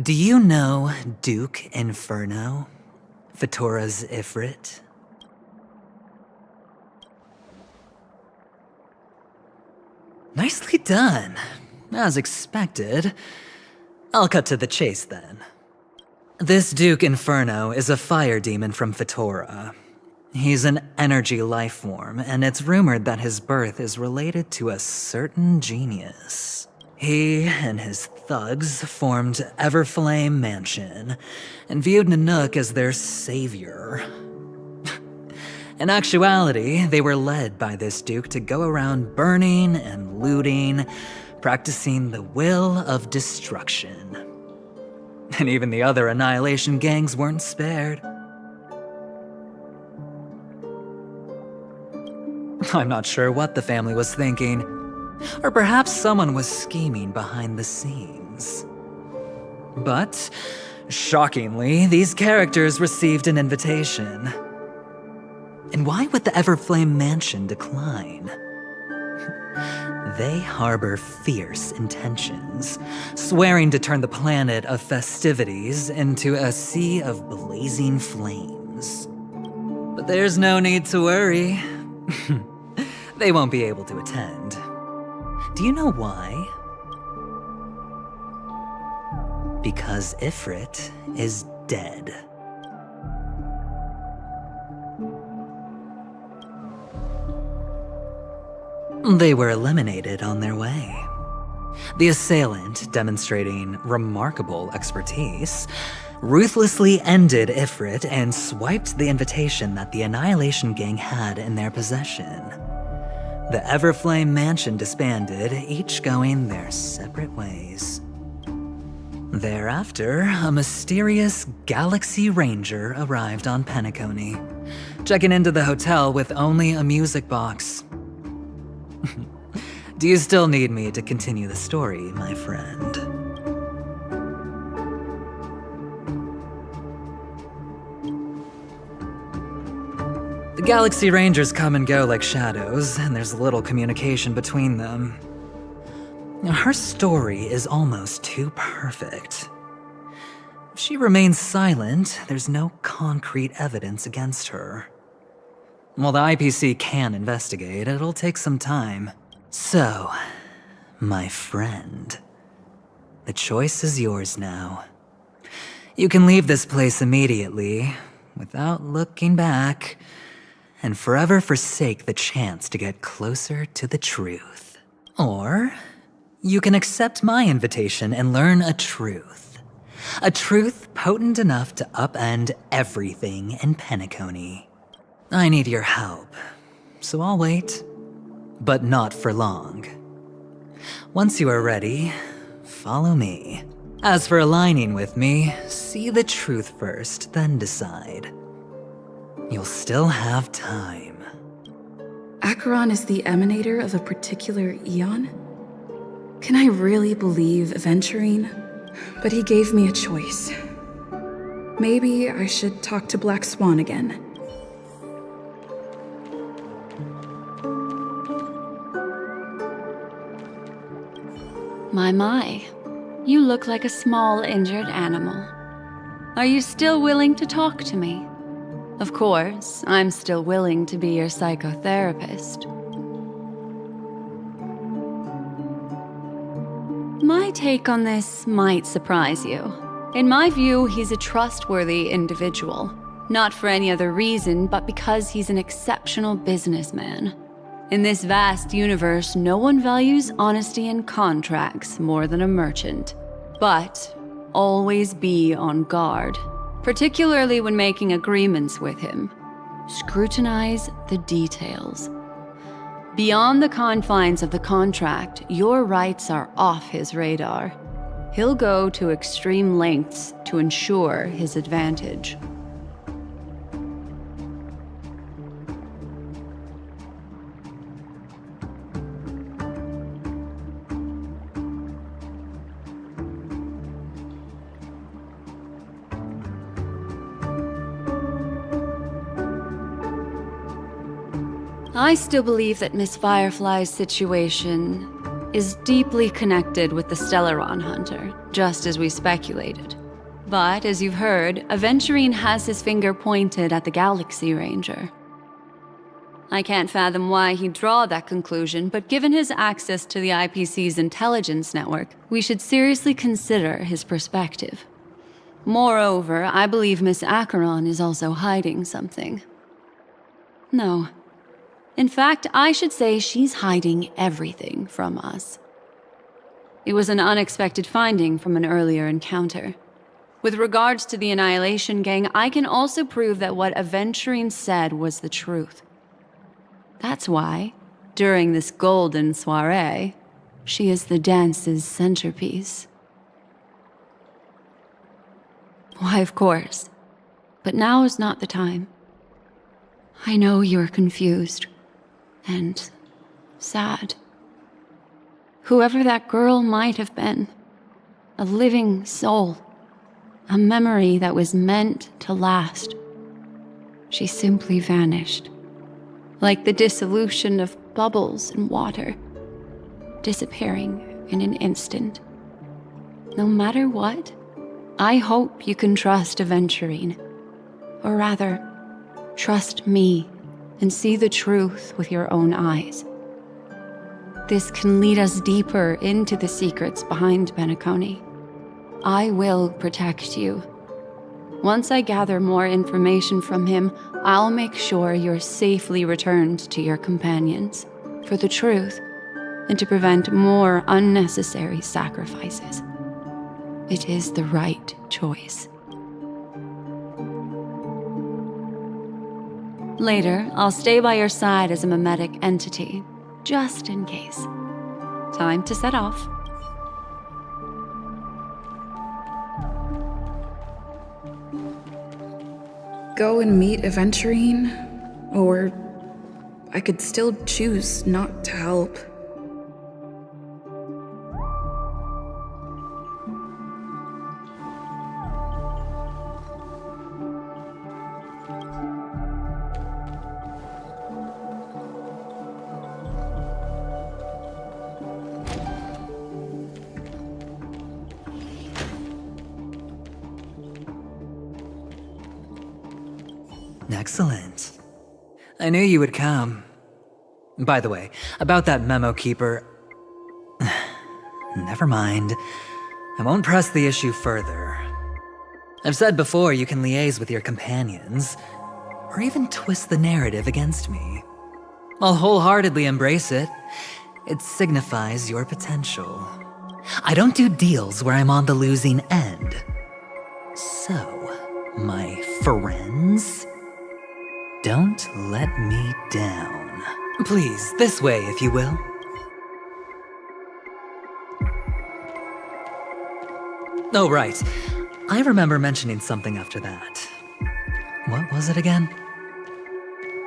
Do you know Duke Inferno? Fatora's Ifrit? Nicely done. As expected. I'll cut to the chase then. This Duke Inferno is a fire demon from Fatora. He's an energy life form, and it's rumored that his birth is related to a certain genius. He and his thugs formed Everflame Mansion, and viewed Nanook as their savior. In actuality, they were led by this Duke to go around burning and looting, practicing the will of destruction. And even the other Annihilation gangs weren't spared. I'm not sure what the family was thinking. Or perhaps someone was scheming behind the scenes. But, shockingly, these characters received an invitation. And why would the Everflame Mansion decline? They harbor fierce intentions, swearing to turn the planet of festivities into a sea of blazing flames. But there's no need to worry. They won't be able to attend. Do you know why? Because Ifrit is dead. They were eliminated on their way. The assailant, demonstrating remarkable expertise, ruthlessly ended Ifrit and swiped the invitation that the Annihilation Gang had in their possession. The Everflame Mansion disbanded, each going their separate ways. Thereafter, a mysterious Galaxy Ranger arrived on Penacony, checking into the hotel with only a music box. Do you still need me to continue the story, my friend? The Galaxy Rangers come and go like shadows, and there's little communication between them. Her story is almost too perfect. If she remains silent, there's no concrete evidence against her. While the IPC can investigate, it'll take some time. So, my friend, the choice is yours now. You can leave this place immediately, without looking back, and forever forsake the chance to get closer to the truth. Or, you can accept my invitation and learn a truth. A truth potent enough to upend everything in Penacony. I need your help, so I'll wait. But not for long. Once you are ready, follow me. As for aligning with me, see the truth first, then decide. You'll still have time. Acheron is the emanator of a particular eon? Can I really believe Aventurine? But he gave me a choice. Maybe I should talk to Black Swan again. My. You look like a small injured animal. Are you still willing to talk to me? Of course, I'm still willing to be your psychotherapist. My take on this might surprise you. In my view, he's a trustworthy individual. Not for any other reason, but because he's an exceptional businessman. In this vast universe, no one values honesty in contracts more than a merchant. But always be on guard, particularly when making agreements with him. Scrutinize the details. Beyond the confines of the contract, your rights are off his radar. He'll go to extreme lengths to ensure his advantage. I still believe that Miss Firefly's situation is deeply connected with the Stellaron Hunter, just as we speculated. But, as you've heard, Aventurine has his finger pointed at the Galaxy Ranger. I can't fathom why he'd draw that conclusion, but given his access to the IPC's intelligence network, we should seriously consider his perspective. Moreover, I believe Miss Acheron is also hiding something. No. In fact, I should say she's hiding everything from us. It was an unexpected finding from an earlier encounter. With regards to the Annihilation Gang, I can also prove that what Aventurine said was the truth. That's why, during this golden soiree, she is the dance's centerpiece. Why, of course. But now is not the time. I know you're confused. and sad. Whoever that girl might have been, a living soul, a memory that was meant to last. She simply vanished, like the dissolution of bubbles in water, disappearing in an instant. No matter what, I hope you can trust Aventurine, or rather, trust me and see the truth with your own eyes. This can lead us deeper into the secrets behind Penacony. I will protect you. Once I gather more information from him, I'll make sure you're safely returned to your companions for the truth and to prevent more unnecessary sacrifices. It is the right choice. Later, I'll stay by your side as a mimetic entity, just in case. Time to set off. Go and meet Aventurine, or I could still choose not to help. Excellent. I knew you would come. By the way, about that memo keeper... Never mind. I won't press the issue further. I've said before you can liaise with your companions, or even twist the narrative against me. I'll wholeheartedly embrace it. It signifies your potential. I don't do deals where I'm on the losing end. So, my friends... don't let me down. Please, this way, if you will. Oh, right. I remember mentioning something after that. What was it again?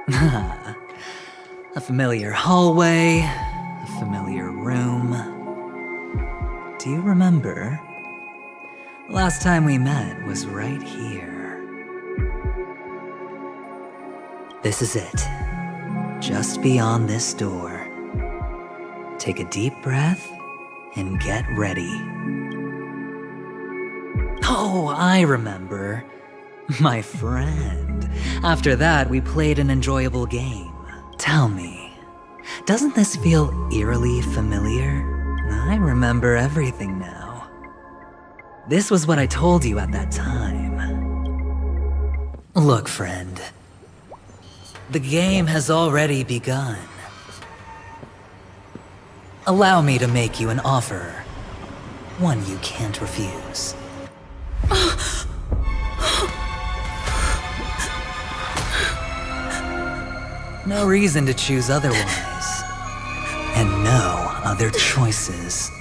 A familiar hallway, a familiar room. Do you remember? Last time we met was right here. This is it. Just beyond this door. Take a deep breath and get ready. Oh, I remember. My friend. After that, we played an enjoyable game. Tell me, doesn't this feel eerily familiar? I remember everything now. This was what I told you at that time. Look, friend. The game has already begun. Allow me to make you an offer. One you can't refuse. No reason to choose otherwise. And no other choices.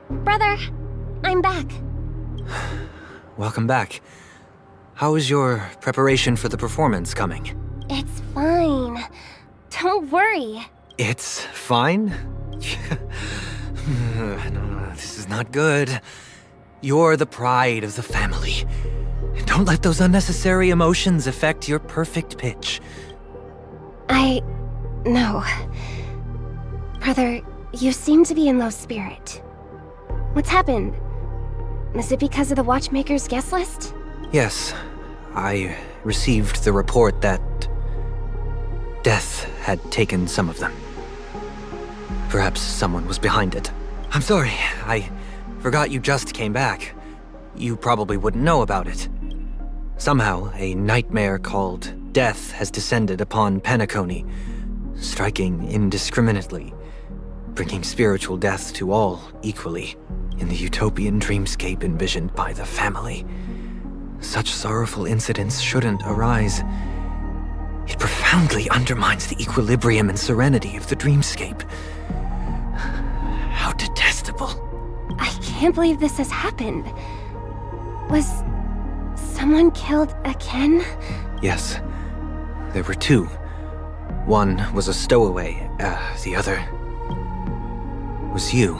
Brother, I'm back. Welcome back. How is your preparation for the performance coming? It's fine. Don't worry. It's fine? No, this is not good. You're the pride of the family. Don't let those unnecessary emotions affect your perfect pitch. No. Brother, you seem to be in low spirit. What's happened? Is it because of the Watchmaker's guest list? Yes, I received the report that death had taken some of them. Perhaps someone was behind it. I'm sorry, I forgot you just came back. You probably wouldn't know about it. Somehow, a nightmare called death has descended upon Penacony, striking indiscriminately. bringing spiritual death to all equally in the utopian dreamscape envisioned by the family. Such sorrowful incidents shouldn't arise. It profoundly undermines the equilibrium and serenity of the dreamscape. How detestable. I can't believe this has happened. Was someone killed again? Yes, there were two. One was a stowaway, the other was you.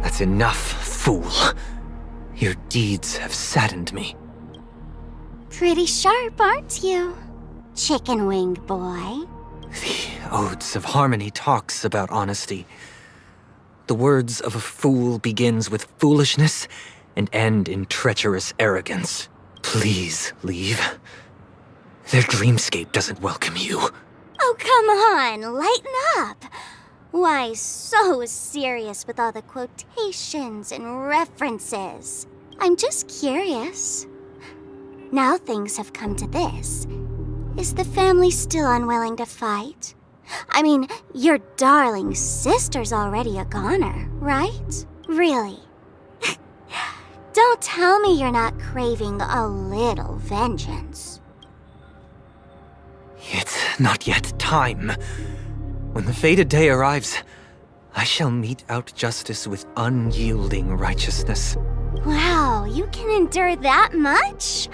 That's enough, fool. Your deeds have saddened me. Pretty sharp, aren't you? Chicken-winged boy. The Odes of Harmony talks about honesty. The words of a fool begins with foolishness and end in treacherous arrogance. Please leave. Their dreamscape doesn't welcome you. Oh, come on, lighten up. Why so serious with all the quotations and references? I'm just curious. Now things have come to this. Is the family still unwilling to fight? I mean, your darling sister's already a goner, right? Really? Don't tell me you're not craving a little vengeance. It's not yet time. When the fated day arrives, I shall mete out justice with unyielding righteousness. Wow, you can endure that much?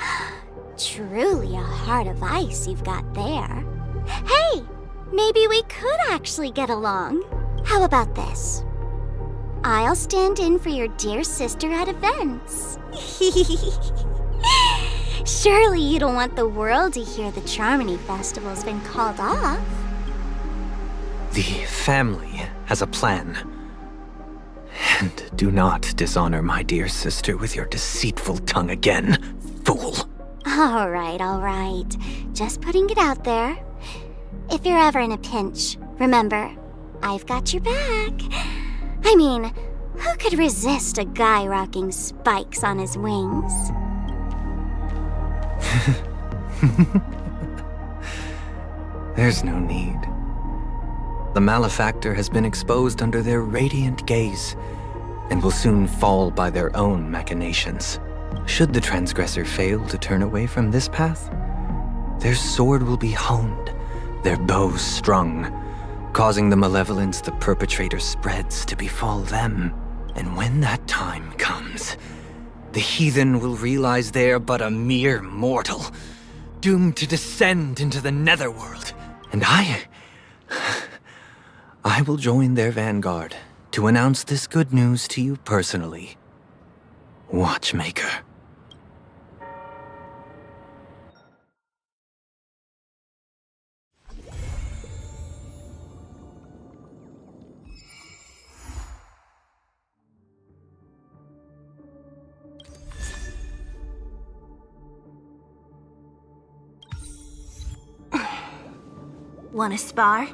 Truly a heart of ice you've got there. Hey, maybe we could actually get along. How about this? I'll stand in for your dear sister at events. Surely you don't want the world to hear the Charmony Festival's been called off. The family has a plan. And do not dishonor my dear sister with your deceitful tongue again, fool. All right. Just putting it out there. If you're ever in a pinch, remember, I've got your back. I mean, who could resist a guy rocking spikes on his wings? There's no need. The malefactor has been exposed under their radiant gaze, and will soon fall by their own machinations. Should the transgressor fail to turn away from this path, their sword will be honed, their bow strung, causing the malevolence the perpetrator spreads to befall them. And when that time comes, the heathen will realize they're but a mere mortal, doomed to descend into the netherworld. And I will join their vanguard to announce this good news to you personally. Watchmaker. Wanna spar?